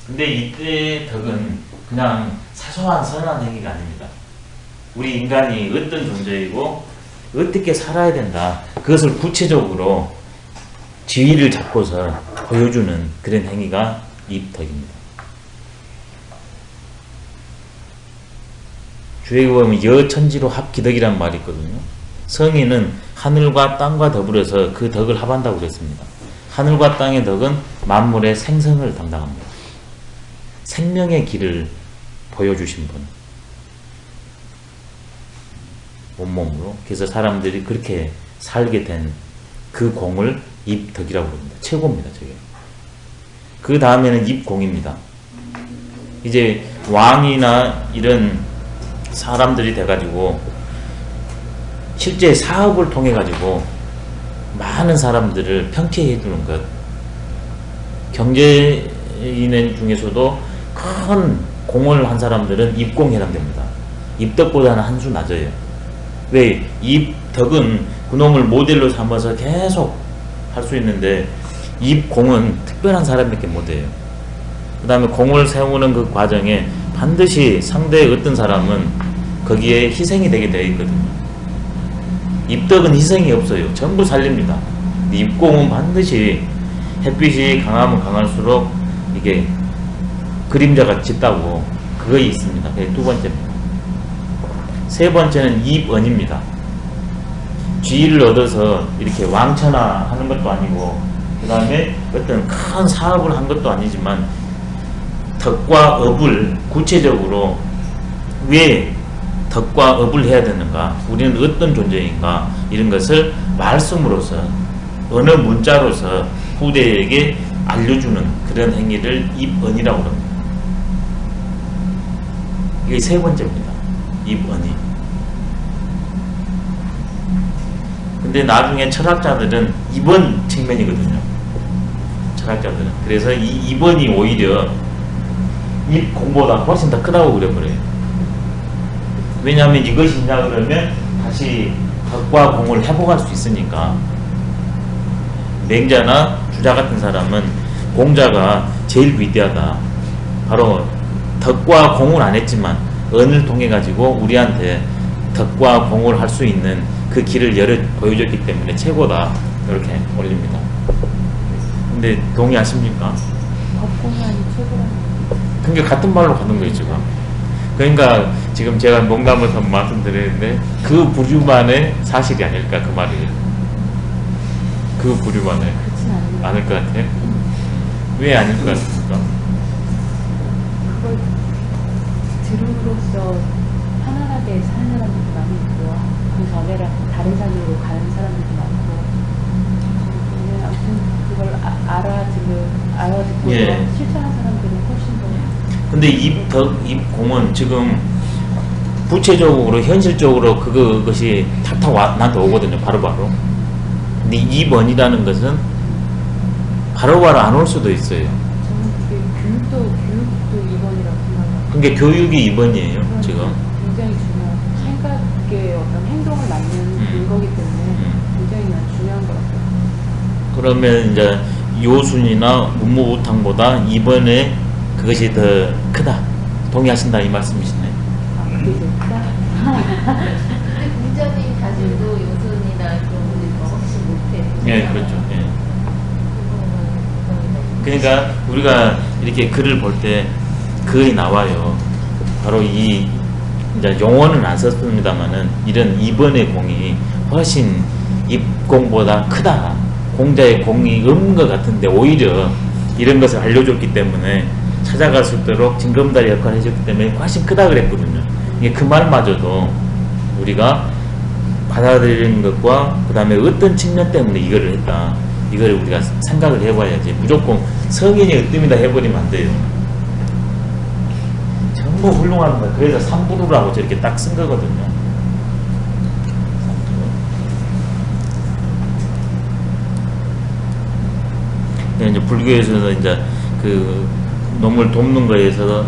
근데 이때 덕은 그냥 사소한 선한 행위가 아닙니다. 우리 인간이 어떤 존재이고 어떻게 살아야 된다, 그것을 구체적으로 지위를 잡고서 보여주는 그런 행위가 입덕입니다. 주에 보면 여천지로 합기덕이란 말이 있거든요. 성인은 하늘과 땅과 더불어서 그 덕을 합한다고 그랬습니다. 하늘과 땅의 덕은 만물의 생성을 담당합니다. 생명의 길을 보여주신 분. 온몸으로. 그래서 사람들이 그렇게 살게 된 그 공을 입덕이라고 합니다. 최고입니다. 저게. 그 다음에는 입공입니다. 이제 왕이나 이런 사람들이 돼가지고 실제 사업을 통해 가지고 많은 사람들을 평치해 주는 것. 경제인 중에서도 큰 공을 한 사람들은 입공에 해당됩니다. 입덕보다는 한 수 낮아요. 왜? 입덕은 그놈을 모델로 삼아서 계속 할 수 있는데 입공은 특별한 사람밖에 못해요. 그 다음에 공을 세우는 그 과정에 반드시 상대의 어떤 사람은 거기에 희생이 되게 되어 있거든요. 입덕은 희생이 없어요. 전부 살립니다. 입공은 반드시 햇빛이 강하면 강할수록 이게 그림자가 짙다고 그거 있습니다. 그게 두 번째입니다. 세 번째는 입언입니다. 지위를 얻어서 이렇게 왕천하하는 것도 아니고 그 다음에 어떤 큰 사업을 한 것도 아니지만 덕과 업을 구체적으로 왜 덕과 업을 해야 되는가, 우리는 어떤 존재인가, 이런 것을 말씀으로서 어느 문자로서 후대에게 알려주는 그런 행위를 입언이라고 합니다. 이게 세 번째입니다. 입언이. 근데 나중에 철학자들은 입언 측면이거든요. 철학자들은. 그래서 이 입언이 오히려 입공보다 훨씬 더 크다고 그래버려요. 왜냐하면 이것이 있냐 그러면 다시 덕과 공을 회복할 수 있으니까. 맹자나 주자 같은 사람은 공자가 제일 위대하다. 바로 덕과 공을 안 했지만 언을 통해 가지고 우리한테 덕과 공을 할 수 있는 그 길을 보여줬기 때문에 최고다. 이렇게 올립니다. 근데 동의하십니까? 덕공만이 최고라는 그러니까 같은 말로 가는 거예요, 지금. 그러니까 지금 제가 농담을 한번 말씀드리는데 그 부류만의 사실이 아닐까, 그 말이에요. 그 부류만의. 그렇진 않아요. 않을 것 같아요? 왜 아닐 것 같습니까? 그걸 들음으로써 하나하게 사는 사람들도 많이 있고요. 그 전에랑 다른 산으로 가는 사람들도 많고. 근데 아무튼 그걸 알아듣고 예. 실천하는 사람들은 훨씬 더. 근데 입공은 지금 구체적으로 현실적으로 그것이 탁탁 나한테 오거든요. 바로바로. 근데 입언이라는 것은 바로바로 안 올 수도 있어요. 저는 그게 교육도 이번이라고 생각해요. 그게 교육이 입언이에요. 지금. 굉장히 중요한 생각의 어떤 행동을 맞는 근거기 때문에 굉장히 난 중요한 것 같아요. 그러면 이제 요순이나 문무부탕보다 이번에 그것이 더 크다. 동의하신다 이 말씀이시네. 아, 그게 제일 크다? 근데 공자님 자신도 요순이나 그런 분들이 훨씬 못해. 예, 그렇죠. 예. 그러니까 우리가 이렇게 글을 볼 때 글이 나와요. 바로 이 이제 용어는 안 썼습니다만은 이런 이번의 공이 훨씬 입공보다 크다. 공자의 공이 없는 것 같은데 오히려 이런 것을 알려줬기 때문에 찾아갈 수 있도록 징검다리 역할을 해줬기 때문에 훨씬 크다 그랬거든요. 이게 그 말마저도 우리가 받아들이는 것과 그 다음에 어떤 측면 때문에 이거를 했다. 이거를 우리가 생각을 해봐야지. 무조건 성인이 으뜸이다 해버리면 안 돼요. 전부 훌륭한 거예요. 그래서 삼부루라고 저렇게 딱 쓴 거거든요. 이제 불교에서는 이제 그 놈을 돕는 거에서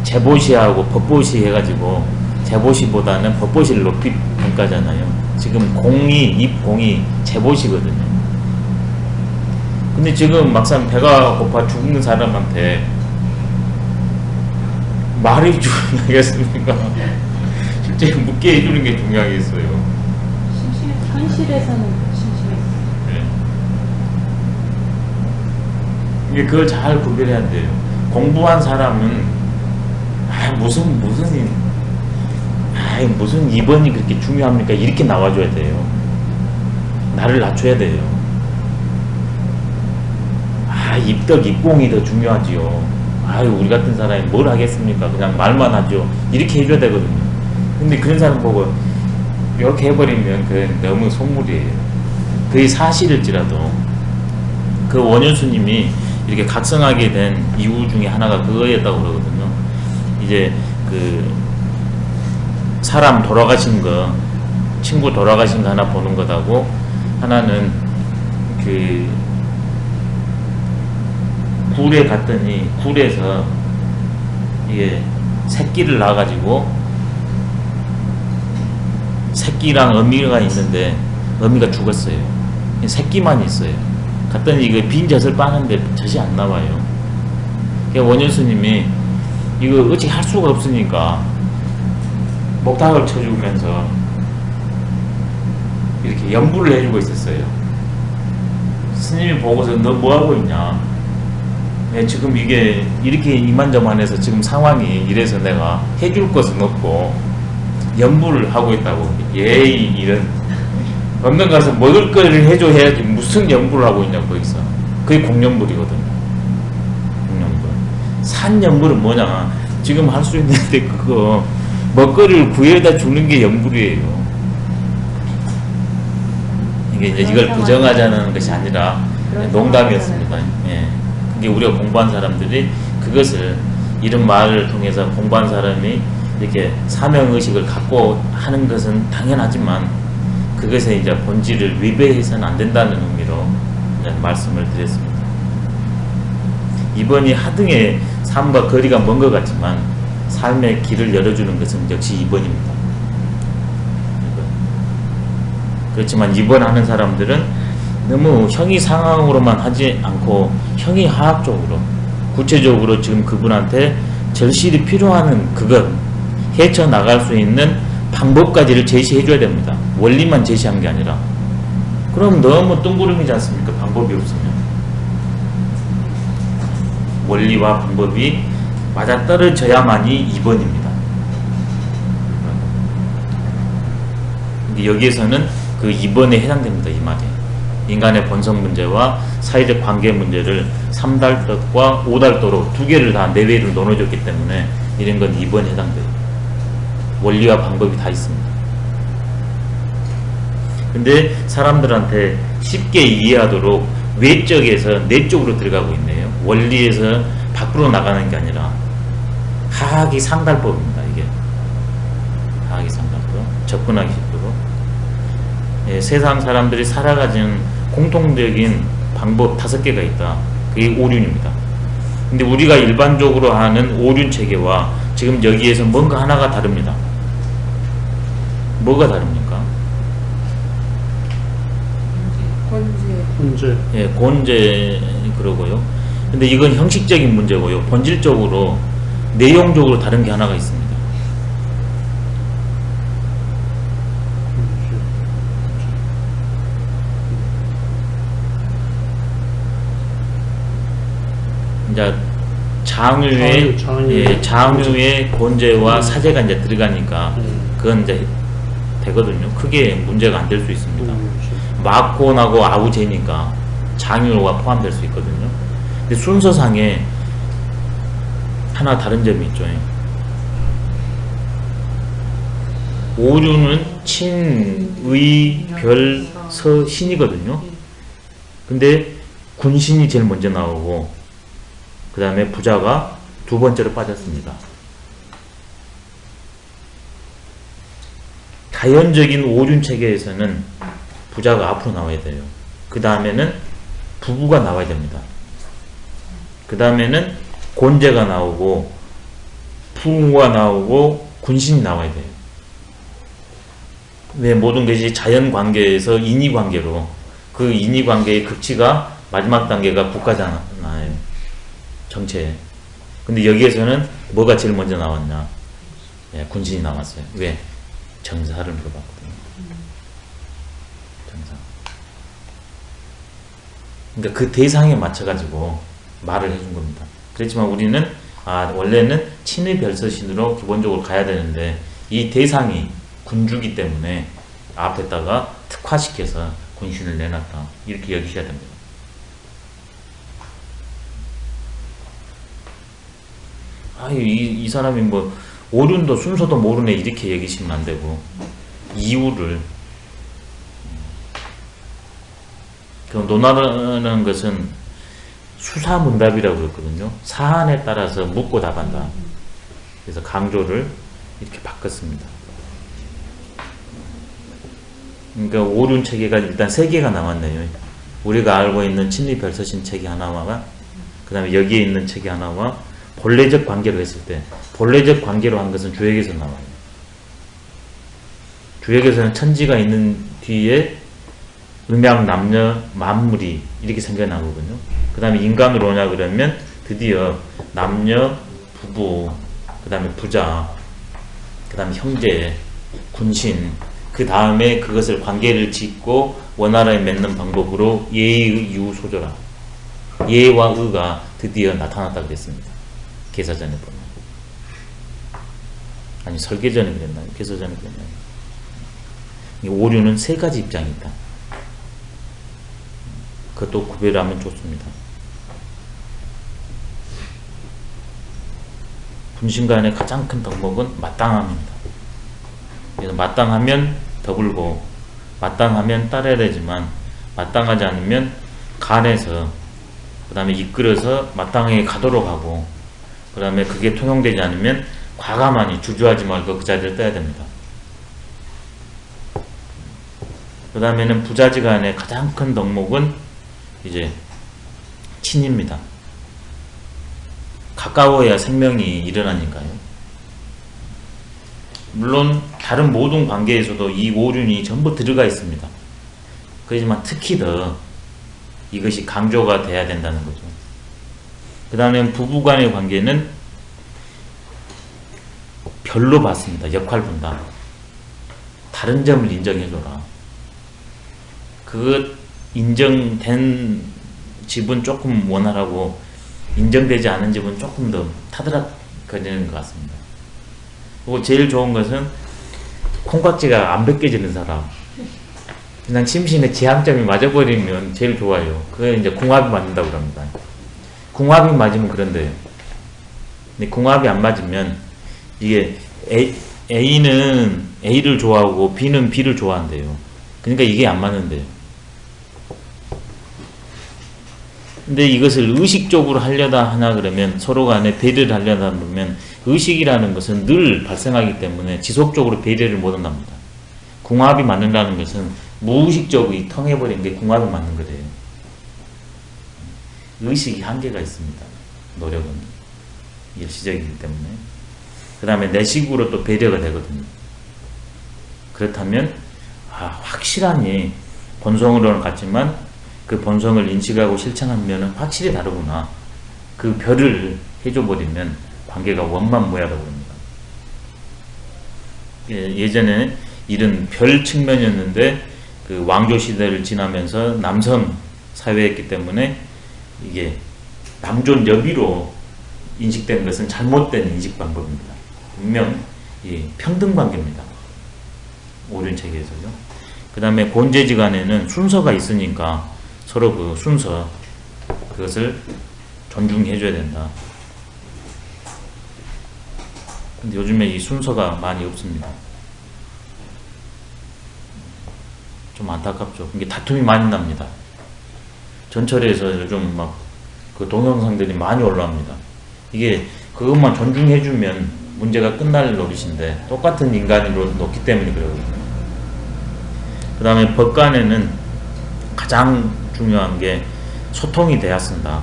재보시하고 법보시 해가지고 재보시보다는 법보시를 높이 평가잖아요. 지금 입공이 재보시거든요. 근데 지금 막상 배가 고파 죽는 사람한테 말이 중요하겠습니까? 실제 묻게 해주는 게 중요하겠어요. 현실에서는 심심해요. 네. 이게 그걸 잘 구별해야 돼요. 공부한 사람은 무슨 아이 무슨 2번이 그렇게 중요합니까? 이렇게 나와줘야 돼요. 나를 낮춰야 돼요. 아, 입덕 입공이 더 중요하지요. 아유, 우리 같은 사람이 뭘 하겠습니까? 그냥 말만 하죠. 이렇게 해줘야 되거든요. 근데 그런 사람 보고 이렇게 해버리면 그건 너무 속물이에요. 그게 사실일지라도 그 원효수님이 이렇게 각성하게 된 이유 중에 하나가 그거였다고 그러거든요. 이제 그 사람 돌아가신 거, 친구 돌아가신 거 하나 보는 것하고, 하나는 그 굴에 갔더니 굴에서 이게 새끼를 낳아가지고 새끼랑 어미가 있는데 어미가 죽었어요. 새끼만 있어요. 갔더니 이거 빈 젖을 빠는데 젖이 안 나와요. 그러니까 원효스님이 이거 어찌 할 수가 없으니까 목탁을 쳐주면서 이렇게 연부를 해주고 있었어요. 스님이 보고서 너 뭐하고 있냐? 지금 이게 이렇게 이만저만해서 지금 상황이 이래서 내가 해줄 것은 없고 연부를 하고 있다고. 예이 이런 언덕 가서 먹을 거를 해줘 해야지 무슨 연부를 하고 있냐고 거기서. 그게 공연불이거든요. 공연불. 산연불은 뭐냐? 지금 할 수 있는데 그거 먹거리를 구해다 주는 게 연불이에요. 이게 이제 이걸 부정하자는 것이 아니라 농담이었습니다. 예. 이게 우리가 공부한 사람들이 그것을 이런 말을 통해서 공부한 사람이 이렇게 사명의식을 갖고 하는 것은 당연하지만 그것의 이제 본질을 위배해서는 안 된다는 의미로 이제 말씀을 드렸습니다. 이번이 하등의 삶과 거리가 먼 것 같지만 삶의 길을 열어주는 것은 역시 2번입니다. 그렇지만 2번 하는 사람들은 너무 형이 상황으로만 하지 않고 형이 화학적으로 구체적으로 지금 그분한테 절실히 필요한 그것 헤쳐나갈 수 있는 방법까지를 제시해 줘야 됩니다. 원리만 제시한 게 아니라. 그럼 너무 뜬구름이지 않습니까? 방법이 없으면. 원리와 방법이 맞아떨어져야만이 2번입니다. 여기에서는 그 2번에 해당됩니다. 이 말이. 인간의 본성 문제와 사회적 관계 문제를 3달떡과 5달떡으로 두 개를 다 내외로 나눠줬기 때문에 이런 건 2번에 해당돼요. 원리와 방법이 다 있습니다. 근데 사람들한테 쉽게 이해하도록 외적에서 내적으로 들어가고 있네요. 원리에서 밖으로 나가는 게 아니라 하하기 상달법입니다. 이게 하하기 상달법, 접근하기 쉽도록. 예, 세상 사람들이 살아가는 공통적인 방법 5개가 있다. 그게 오륜입니다. 근데 우리가 일반적으로 하는 오륜 체계와 지금 여기에서 뭔가 하나가 다릅니다. 뭐가 다릅니까? 권제. 예, 곤제 그러고요. 근데 이건 형식적인 문제고요. 본질적으로 내용적으로 다른 게 하나가 있습니다. 이제 장유의 곤제와 사제가 이제 들어가니까 그건 이제 되거든요. 크게 문제가 안 될 수 있습니다. 마콘하고 아우제니까 장유가 포함될 수 있거든요. 근데 순서상에 하나 다른 점이 있죠. 오류는 친, 의, 별, 서, 신이거든요. 근데 군신이 제일 먼저 나오고 그 다음에 부자가 두 번째로 빠졌습니다. 자연적인 오륜 체계에서는 부자가 앞으로 나와야 돼요. 그 다음에는 부부가 나와야 됩니다. 그 다음에는 곤제가 나오고 부가 나오고 군신이 나와야 돼요. 왜 모든 것이 자연 관계에서 인위 관계로 그 인위 관계의 극치가 마지막 단계가 국가잖아요. 정체. 근데 여기에서는 뭐가 제일 먼저 나왔냐? 예, 군신이 나왔어요. 왜? 정사를 물어봤거든요. 정사. 그러니까 그 대상에 맞춰가지고 말을 해준 겁니다. 그렇지만 우리는 원래는 친의 별서신으로 기본적으로 가야 되는데 이 대상이 군주기 때문에 앞에다가 특화시켜서 군신을 내놨다. 이렇게 여기셔야 됩니다. 이 사람이 뭐 오륜도 순서도 모르네 이렇게 여기시면 안 되고, 이유를, 그 논하라는 것은 수사문답이라고 그랬거든요. 사안에 따라서 묻고 답한다. 그래서 강조를 이렇게 바꿨습니다. 그러니까 오륜 체계가 일단 3개가 나왔네요. 우리가 알고 있는 친리별서신 체계 하나와, 그 다음에 여기에 있는 체계 하나와, 본래적 관계로 했을 때, 본래적 관계로 한 것은 주역에서 나와요. 주역에서는 천지가 있는 뒤에 음양, 남녀, 만물이 이렇게 생겨나거든요. 그 다음에 인간으로 오냐 그러면 드디어 남녀, 부부, 그 다음에 부자, 그 다음에 형제, 군신, 그 다음에 그것을 관계를 짓고 원활하게 맺는 방법으로 예의, 유, 소조라. 예와 의가 드디어 나타났다 그랬습니다. 개사전에 보면. 아니 설계전에 그랬나요? 개사전에 그랬나요? 오류는 3가지 입장이 있다. 그것도 구별하면 좋습니다. 분신간의 가장 큰 덕목은 마땅함입니다. 그래서 마땅하면 더불고, 마땅하면 따라야 되지만, 마땅하지 않으면 간에서, 그 다음에 이끌어서 마땅하게 가도록 하고, 그 다음에 그게 통용되지 않으면 과감하니 주저하지 말고 그 자리를 떠야 됩니다. 그 다음에는 부자지간의 가장 큰 덕목은 이제 친입니다. 가까워야 생명이 일어나니까요. 물론 다른 모든 관계에서도 이 오륜이 전부 들어가 있습니다. 그렇지만 특히 더 이것이 강조가 돼야 된다는 거죠. 그 다음에 부부간의 관계는 별로 봤습니다. 역할 분담. 다른 점을 인정해줘라. 그 인정된 집은 조금 원활하고 인정되지 않은 집은 조금 더 타드락거리는 것 같습니다. 그리고 제일 좋은 것은 콩깍지가 안 벗겨지는 사람. 그냥 심신의 지향점이 맞아버리면 제일 좋아요. 그게 이제 궁합이 맞는다고 합니다. 궁합이 맞으면 그런데요. 근데 궁합이 안 맞으면 이게 A는 A를 좋아하고 B는 B를 좋아한대요. 그러니까 이게 안 맞는데요. 근데 이것을 의식적으로 하려다 하나 그러면, 서로 간에 배려를 하려다 보면, 의식이라는 것은 늘 발생하기 때문에 지속적으로 배려를 못 한답니다. 궁합이 맞는다는 것은 무의식적으로 통해버린 게 궁합이 맞는 거래요. 의식이 한계가 있습니다. 노력은 일시적이기 때문에. 그 다음에 내식으로 또 배려가 되거든요. 그렇다면 확실하니 본성으로는 같지만 그 본성을 인식하고 실천하면 확실히 다르구나. 그 별을 해줘버리면 관계가 원만무야라고 합니다. 예전에 이런 별 측면이었는데 그 왕조 시대를 지나면서 남성 사회였기 때문에 이게 남존 여비로 인식된 것은 잘못된 인식 방법입니다. 분명 평등 관계입니다. 오륜 체계에서요. 그 다음에 본제지간에는 순서가 있으니까 서로 그 순서, 그것을 존중해줘야 된다. 근데 요즘에 이 순서가 많이 없습니다. 좀 안타깝죠. 이게 다툼이 많이 납니다. 전철에서 요즘 막 그 동영상들이 많이 올라옵니다. 이게 그것만 존중해주면 문제가 끝날 노릇인데 똑같은 인간으로 놓기 때문에 그러거든요. 그 다음에 법간에는 가장 중요한 게 소통이 돼야 쓴다.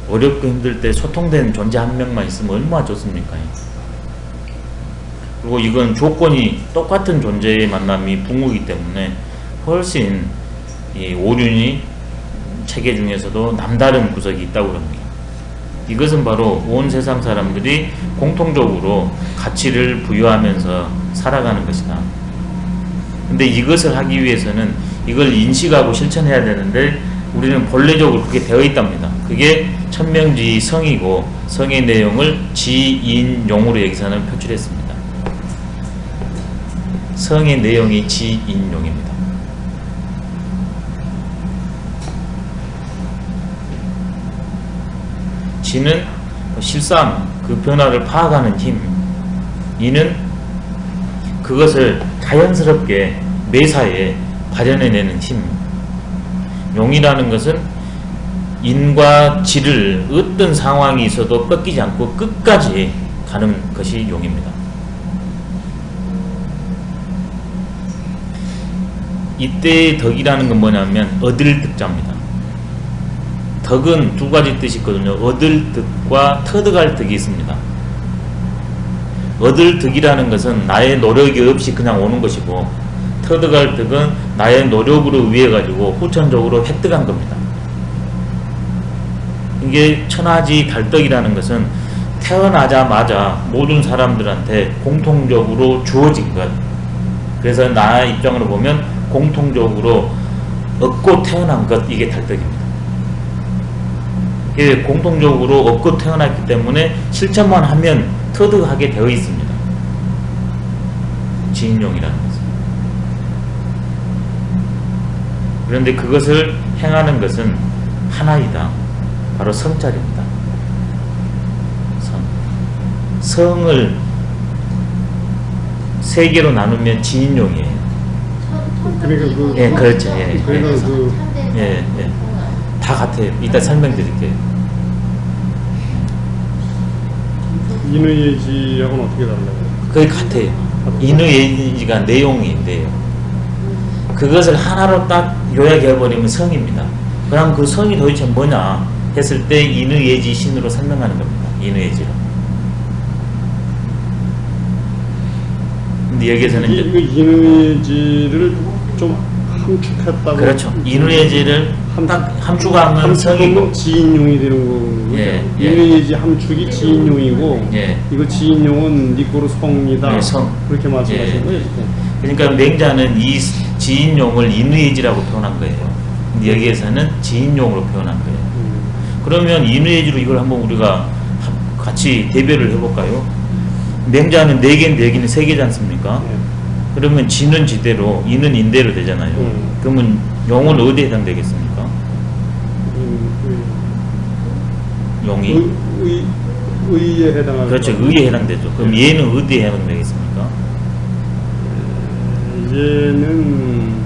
어렵고 힘들 때 소통된 존재 한 명만 있으면 얼마나 좋습니까? 그리고 이건 조건이 똑같은 존재의 만남이 붕우이기 때문에 훨씬 이 오륜이 체계 중에서도 남다른 구석이 있다고 합니다. 이것은 바로 온 세상 사람들이 공통적으로 가치를 부여하면서 살아가는 것이다. 근데 이것을 하기 위해서는 이걸 인식하고 실천해야 되는데 우리는 본래적으로 그게 되어 있답니다. 그게 천명지 성이고 성의 내용을 지인용으로 여기서는 표출했습니다. 성의 내용이 지인용입니다. 지는 실상 그 변화를 파악하는 힘, 이는 그것을 자연스럽게 매사에 발현해내는 힘, 용이라는 것은 인과 지를 어떤 상황이 있어도 꺾이지 않고 끝까지 가는 것이 용입니다. 이때의 덕이라는 건 뭐냐면 얻을 득자입니다. 덕은 두 가지 뜻이 있거든요. 얻을 득과 터득할 득이 있습니다. 얻을 득이라는 것은 나의 노력이 없이 그냥 오는 것이고, 터득할 득은 나의 노력으로 위해 가지고 후천적으로 획득한 겁니다. 이게 천하지 달덕이라는 것은 태어나자마자 모든 사람들한테 공통적으로 주어진 것. 그래서 나 입장으로 보면 공통적으로 얻고 태어난 것, 이게 달덕입니다. 이게 공통적으로 얻고 태어났기 때문에 실천만 하면 터득하게 되어 있습니다. 지인용이라는 것은. 그런데 그것을 행하는 것은 하나이다. 바로 성자리입니다. 성을 세 개로 나누면 지인용이에요. 그리고 예, 그렇죠. 예, 그래서 예, 예. 다 같아요. 이따 설명드릴게요. 인의예지하고는 어떻게 달라요? 그게 같아요. 인의예지가 내용인데요. 그것을 하나로 딱 요약해버리면 성입니다. 그럼 그 성이 도대체 뭐냐 했을 때 인의예지 신으로 설명하는 겁니다. 인의예지로. 근데 여기에서는 이제 이 인의예지를 좀 함축했다고. 그렇죠. 인의예지를 딱 함축하면 성이고. 함축하면 지인용이 되는 거고요. 예, 예. 인의예지 함축이 지인용이고, 예. 이거 지인용은 니꼬로 성이다. 예, 성. 그렇게 말씀하신 예. 거예요. 그러니까 맹자는 이 지인용을 인의예지라고 표현한 거예요. 근데 여기에서는 지인용으로 표현한 거예요. 그러면 인의예지로 이걸 한번 우리가 같이 대별을 해볼까요? 맹자는 4개는 4개는 3개지 않습니까? 예. 그러면 지는 지대로, 인은 인대로 되잖아요. 그러면 용은 어디에 해당되겠습니까? 용이? 의에 해당하는. 그렇죠. 의에 해당되죠. 그럼 얘는 어디에 해당되겠습니까? 얘는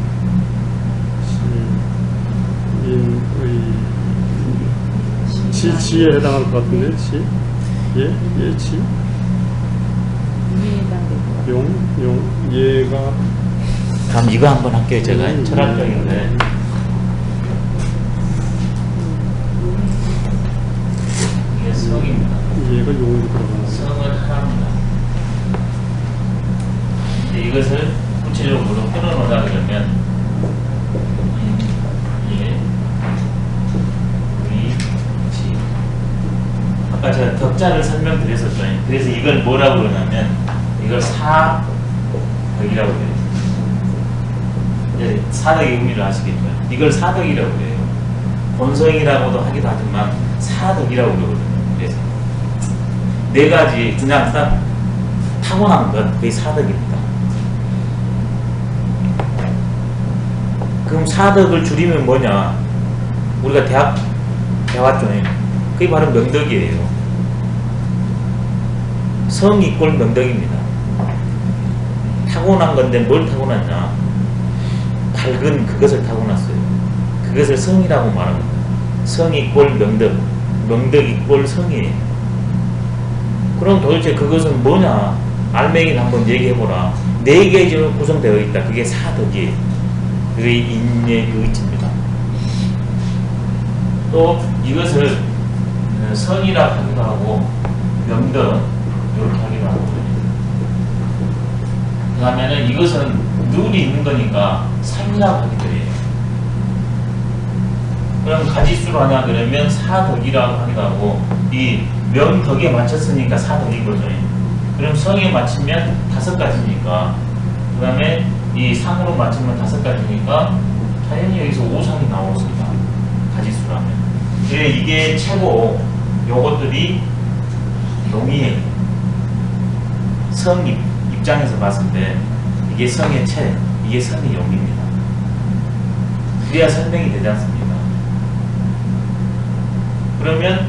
지에 해당할 것 같은데. 예, 지. 용, 얘가. 그럼 이거 한번 할게요. 제가 철학적인데. 이게 성입니다. 얘가 용으로 들어가는. 성은 하나입니다. 근데 이것을 구체적으로 표현하자 그러면 예, 위, 지. 아까 제가 덕자를 설명드렸었죠. 그래서 이걸 뭐라고 그러냐면 이걸 사덕이라고 해요. 이제 사덕의 의미를 아시겠죠. 이걸 사덕이라고 해요. 본성이라고도 하기도 하지만 사덕이라고 그러거든요. 그래서 4가지 그냥 딱 타고난 것, 그게 사덕입니다. 그럼 사덕을 줄이면 뭐냐? 우리가 대학 배웠죠. 그게 바로 명덕이에요. 성 이꼴 명덕입니다. 타고난 건데 뭘 타고났냐? 밝은 그것을 타고났어요. 그것을 성이라고 말합니다. 성 이꼴 명덕, 명덕 이꼴 성이에요. 그럼 도대체 그것은 뭐냐? 알맹이를 한번 얘기해보라. 4개로 구성되어 있다. 그게 사덕이에요. 그게 인예의지입니다. 또 이것을 성이라 하기도 하고 명덕 이렇게 하기도 하거든요. 그 다음에는 이것은 늘 있는 거니까 상이라고 하기도 해요. 그럼 가지수로 하냐 그러면 사덕이라고 하기도 하고, 이 명덕에 맞췄으니까 사덕인 거죠. 그럼 성에 맞추면 5가지니까, 그 다음에 이 상으로 맞추면 5가지니까 당연히 여기서 5상이 나오습니다. 가지수라면. 그래 이게 최고 요것들이 용이에요. 성 입장에서 봤을 때 이게 성의 최, 이게 성의 용입니다. 그래야 설명이 되지 않습니까? 그러면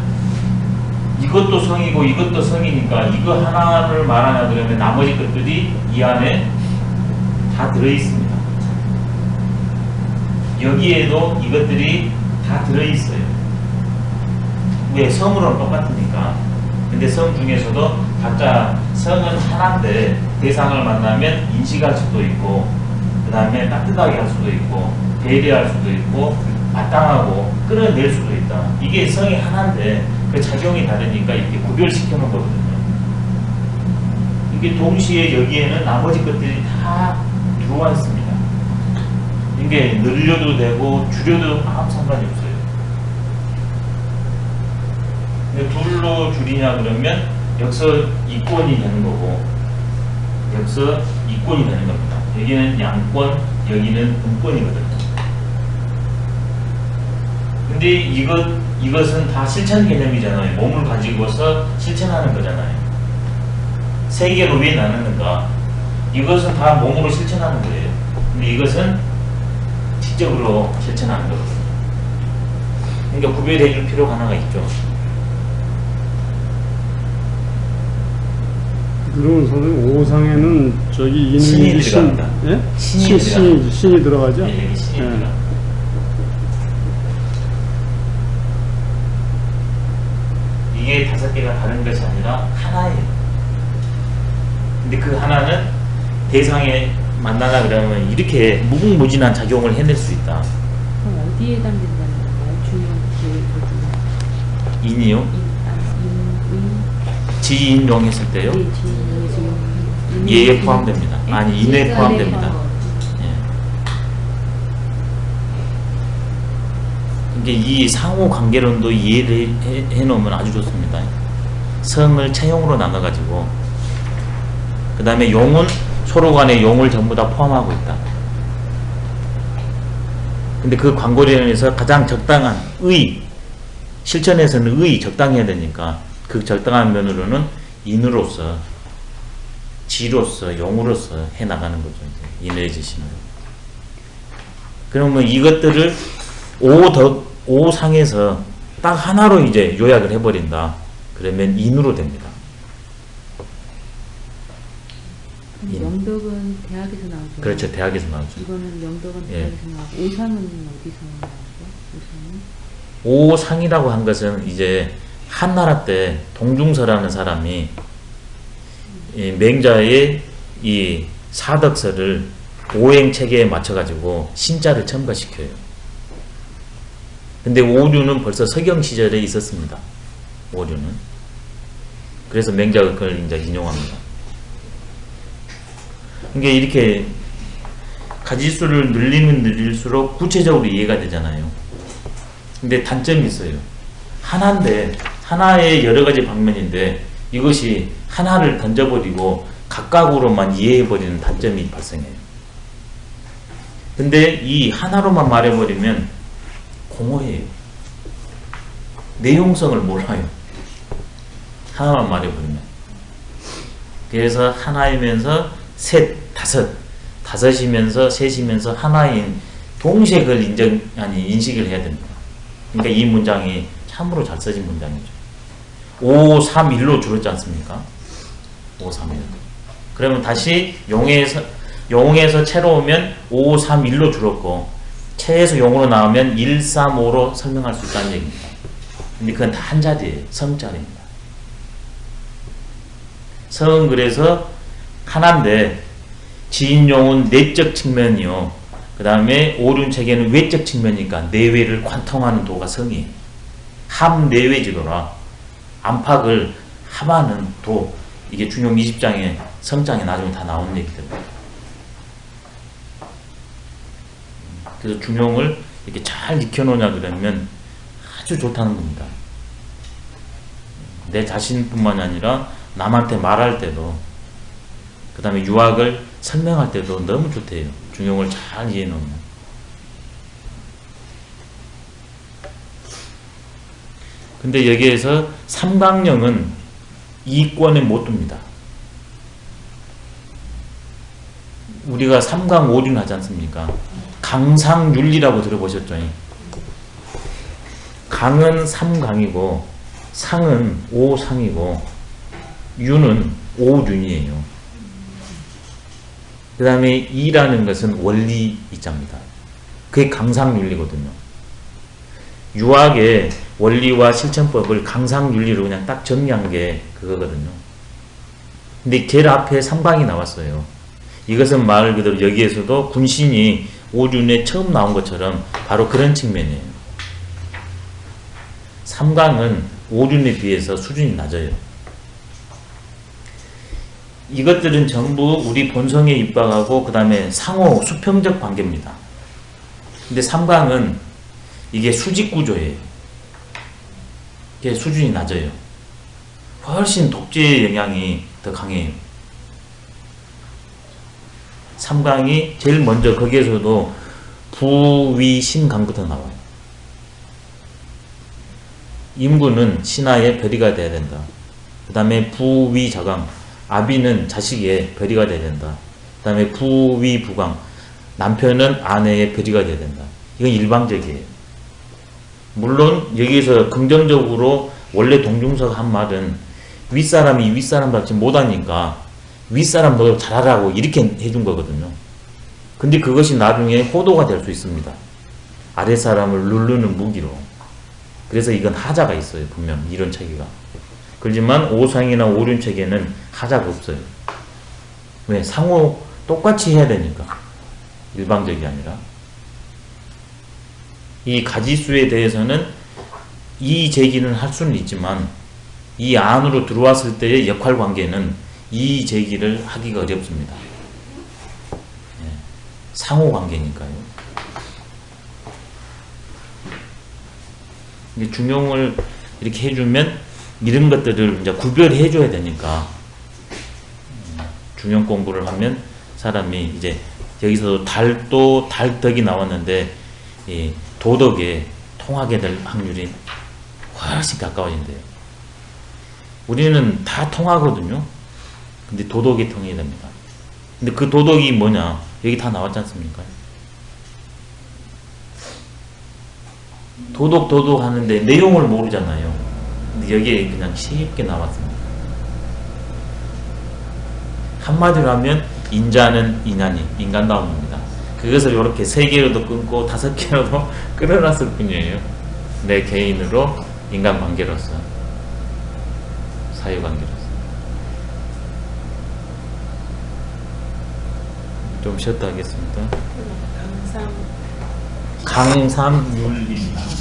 이것도 성이고 이것도 성이니까 이거 하나를 말하냐 그러면 나머지 것들이 이 안에 다 들어있습니다. 여기에도 이것들이 다 들어있어요. 왜? 성으로는 똑같으니까. 근데 성 중에서도 각자 성은 하나인데 대상을 만나면 인식할 수도 있고 그 다음에 따뜻하게 할 수도 있고 배려할 수도 있고 마땅하고 끌어낼 수도 있다. 이게 성이 하나인데 그 작용이 다르니까 이렇게 구별시켜 놓은 거거든요. 이게 동시에 여기에는 나머지 것들이 다 들어와 있습니다. 이게 늘려도 되고 줄여도 아무 상관이 없어요. 근데 둘로 줄이냐 그러면 여기서 이권이 되는 거고 여기서 이권이 되는 겁니다. 여기는 양권, 여기는 음권이거든요. 근데 이것은 다 실천 개념이잖아요. 몸을 가지고서 실천하는 거잖아요. 세 개로 왜 나누는가? 이것은 다 몸으로 실천하는 거예요. 근데 이것은 지적으로 실천하는 거거든요. 그러니까 구별해 줄 필요가 하나가 있죠. 그러면 선생님 오상에는 저기 신이 인의 들어갑니다. 예? 신이 들어가죠? 네, 여기 신이 예. 들어갑니다. 이게 5개가 다른 것이 아니라 하나예요. 근데 그 하나는 대상에 만나라 그러면 이렇게 무궁무진한 작용을 해낼 수 있다. 그럼 어디에 해당된다는 건가요? 중요한 그 인이요? 지인용 했을 때요? 예에 포함됩니다. 아니 인에 포함됩니다. 예. 이게 이 상호 관계론도 이해를 해 놓으면 아주 좋습니다. 성을 체용으로 나눠 가지고 그 다음에 용은 서로 간에 용을 전부 다 포함하고 있다. 근데 그 관고론에서 가장 적당한 실천에서는 적당해야 되니까 그 적당한 면으로는 인으로서 지로서 용으로서 해나가는 거죠. 인의 지시는. 그러면 이것들을 오상에서 딱 하나로 이제 요약을 해버린다. 그러면 인으로 됩니다. 영덕은 대학에서 나오죠. 그렇죠. 대학에서 나오죠. 이거는 영덕은 예. 대학에서 나오고 오상은 어디서 나오죠? 오상이라고 한 것은 이제 한나라 때 동중서라는 사람이 이 맹자의 이 사덕서를 오행체계에 맞춰가지고 신자를 첨가시켜요. 근데 오류는 벌써 서경 시절에 있었습니다. 오류는. 그래서 맹자가 그걸 이제 인용합니다. 그러니까 이렇게 가지수를 늘리면 늘릴수록 구체적으로 이해가 되잖아요. 근데 단점이 있어요. 하나인데 하나의 여러 가지 방면인데 이것이 하나를 던져버리고 각각으로만 이해해버리는 단점이 발생해요. 근데 이 하나로만 말해버리면 공허해요. 내용성을 몰라요. 하나만 말해버리면. 그래서 하나이면서 셋, 다섯이면서 셋이면서 하나인 동시에 그걸 인식을 해야 됩니다. 그러니까 이 문장이 참으로 잘 써진 문장이죠. 5, 3, 1로 줄었지 않습니까? 5, 3, 1. 그러면 다시 용에서 채로 오면 5, 3, 1로 줄었고 채에서 용으로 나오면 1, 3, 5로 설명할 수 있다는 얘기입니다. 근데 그건 다 한 자리예요. 성자리입니다. 성은 그래서 하나인데 지인용은 내적 측면이요. 그 다음에 오륜체계는 외적 측면이니까 내외를 관통하는 도가 성이에요. 함내외지도라 안팎을 함하는 도. 이게 중용 20장에 성장에 나중에 다 나오는 얘기입니다. 그래서 중용을 이렇게 잘 익혀놓냐 그러면 아주 좋다는 겁니다. 내 자신뿐만 아니라 남한테 말할 때도 그 다음에 유학을 설명할 때도 너무 좋대요. 중용을 잘 이해해놓으면. 근데 여기에서 삼강령은 이권에 못 둡니다. 우리가 삼강오륜 하지 않습니까? 강상윤리라고 들어보셨죠? 강은 삼강이고 상은 오상이고 윤은 오륜이에요. 그 다음에 이라는 것은 원리 이자입니다. 그게 강상윤리거든요. 유학의 원리와 실천법을 강상윤리로 그냥 딱 정리한 게 그거거든요. 근데 제일 앞에 삼강이 나왔어요. 이것은 말 그대로 여기에서도 군신이 오륜에 처음 나온 것처럼 바로 그런 측면이에요. 삼강은 오륜에 비해서 수준이 낮아요. 이것들은 전부 우리 본성에 입각하고 그 다음에 상호 수평적 관계입니다. 근데 삼강은 이게 수직구조예요. 이게 수준이 낮아요. 훨씬 독재의 영향이 더 강해요. 삼강이 제일 먼저 거기에서도 부위신강부터 나와요. 임구는 신하의 별이가 돼야 된다. 그 다음에 부위자강, 아비는 자식의 별이가 돼야 된다. 그 다음에 부위부강, 남편은 아내의 별이가 돼야 된다. 이건 일방적이에요. 물론 여기에서 긍정적으로 원래 동중서가 한 말은 윗사람이 윗사람답지 못하니까 윗사람 너 잘하라고 이렇게 해준 거거든요. 근데 그것이 나중에 호도가 될 수 있습니다. 아랫사람을 누르는 무기로. 그래서 이건 하자가 있어요. 분명 이런 체계가. 그렇지만 오상이나 오륜 체계는 하자가 없어요. 왜? 상호 똑같이 해야 되니까. 일방적이 아니라. 이 가지수에 대해서는 이 제기는 할 수는 있지만 이 안으로 들어왔을 때의 역할 관계는 이 제기를 하기가 어렵습니다. 예. 상호 관계니까요. 중용을 이렇게 해주면 이런 것들을 이제 구별해 줘야 되니까 중용 공부를 하면 사람이 이제 여기서 달덕이 나왔는데 이 도덕에 통하게 될 확률이 훨씬 가까워진대요. 우리는 다 통하거든요. 근데 도덕이 통해야 됩니다. 근데 그 도덕이 뭐냐? 여기 다 나왔지 않습니까? 도덕 하는데 내용을 모르잖아요. 근데 여기에 그냥 쉽게 나왔습니다. 한마디로 하면 인자는 인간이 인간다움입니다. 그것을 이렇게 3개로도 끊고 5개로도 끌어놨을 뿐이에요. 내 개인으로 인간관계로서 사회관계로서. 좀 쉬었다 하겠습니다. 강삼윤리입니다.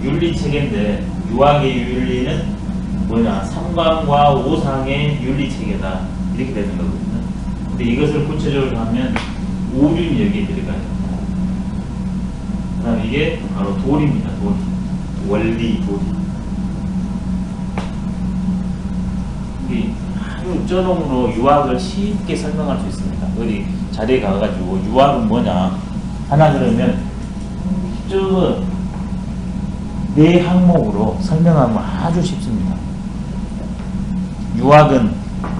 윤리체계인데 유학의 윤리는 뭐냐? 삼강과 오상의 윤리체계다. 이렇게 되는 거거든요. 근데 이것을 구체적으로 하면 오륜이 여기에 들어가요. 그 다음 이게 바로 도리입니다. 도리. 원리, 도리. 이게 아주 쩌롱으로 유학을 쉽게 설명할 수 있습니다. 어디 자리에 가가지고 유학은 뭐냐? 하나 그러면 쭉 네 항목으로 설명하면 아주 쉽습니다. 유학은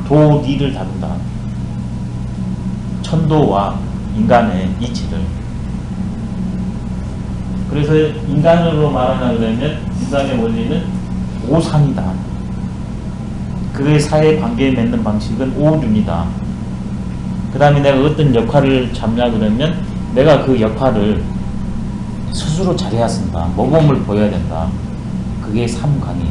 도리를 다룬다. 천도와 인간의 이치를. 그래서 인간으로 말하나 그러면 인간의 원리는 오상이다. 그의 사회 관계에 맺는 방식은 오륜이다. 그 다음에 내가 어떤 역할을 잡냐 그러면 내가 그 역할을 스스로 잘해야 쓴다. 모범을 보여야 된다. 그게 삼강이.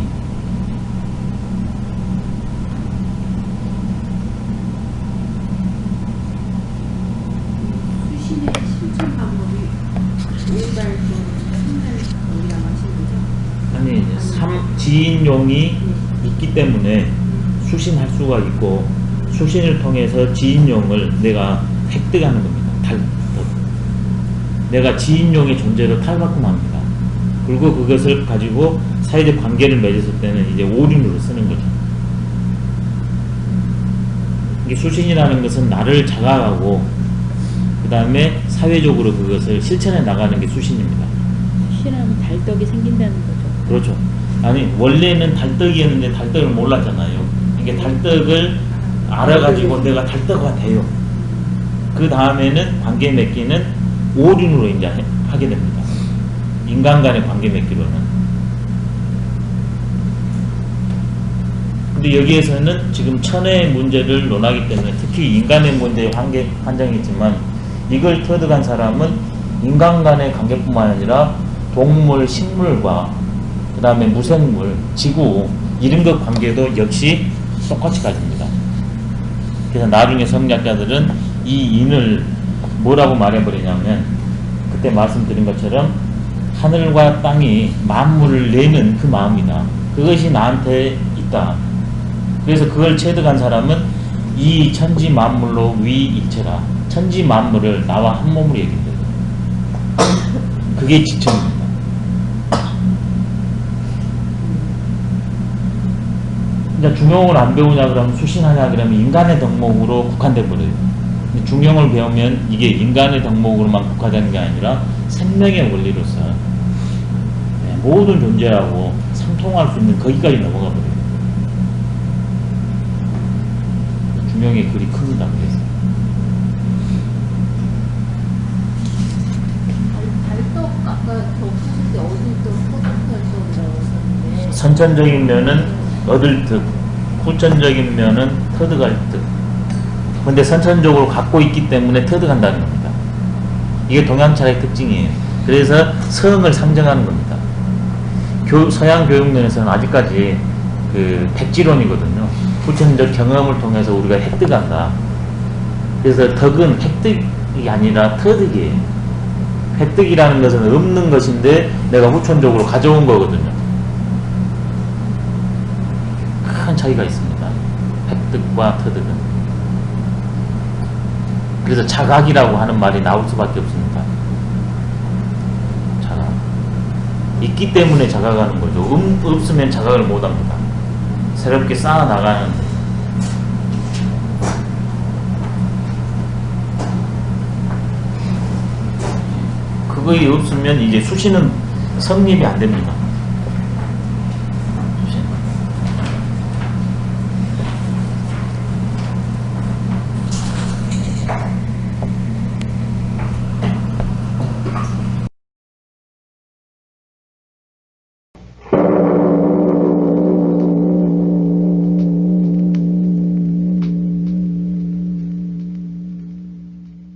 수신의 실천 방법이 오발도 삼갈이라고 하시는 거죠? 아니, 지인용이 있기 때문에 수신할 수가 있고 수신을 통해서 지인용을 내가 획득하는 겁니다. 내가 지인용의 존재로 탈바꿈합니다. 그리고 그것을 가지고 사회적 관계를 맺었을 때는 이제 오륜으로 쓰는 거죠. 이게 수신이라는 것은 나를 자각하고 그 다음에 사회적으로 그것을 실천해 나가는 게 수신입니다. 수신하면 달떡이 생긴다는 거죠. 그렇죠. 아니 원래는 달떡이었는데 달떡을 몰랐잖아요. 이게 달떡을 알아가지고 내가 달떡가 돼요. 그 다음에는 관계 맺기는 오륜으로 이제 하게 됩니다. 인간 간의 관계 맺기로는. 근데 여기에서는 지금 천혜의 문제를 논하기 때문에 특히 인간의 문제에 환장이 있지만 이걸 터득한 사람은 인간 간의 관계뿐만 아니라 동물, 식물과 그 다음에 무생물, 지구 이런 것 관계도 역시 똑같이 가집니다. 그래서 나중에 성리학자들은 이 인을 뭐라고 말해버리냐면 그때 말씀드린 것처럼 하늘과 땅이 만물을 내는 그 마음이다. 그것이 나한테 있다. 그래서 그걸 체득한 사람은 이 천지 만물로 위일체라. 천지 만물을 나와 한 몸으로 얘기해요. 그게 지천입니다. 그러니까 중용을 안 배우냐 그러면 수신하냐 그러면 인간의 덕목으로 국한돼 버려요. 근데 중용을 배우면 이게 인간의 덕목으로만 국화되는 게 아니라 생명의 원리로서 모든 존재하고 상통할 수 있는 거기까지 넘어가 버려요. 중용의 글이 큽니다. 그래서 달떡 아까 저 푸실 때 어디서 포도달떡이라고 했었는데 선천적인 면은 얻을 득, 후천적인 면은 터득할 득. 근데 선천적으로 갖고 있기 때문에 터득한다는 겁니다. 이게 동양철의 특징이에요. 그래서 성을 상정하는 겁니다. 서양 교육면에서는 아직까지 그 백지론이거든요. 후천적 경험을 통해서 우리가 획득한다. 그래서 덕은 획득이 아니라 터득이에요. 획득이라는 것은 없는 것인데 내가 후천적으로 가져온 거거든요. 큰 차이가 있습니다. 획득과 터득은. 그래서 자각이라고 하는 말이 나올 수밖에 없습니다. 자각. 있기 때문에 자각하는 거죠. 없으면 자각을 못합니다. 새롭게 쌓아나가는. 그거에 없으면 이제 수시는 성립이 안 됩니다.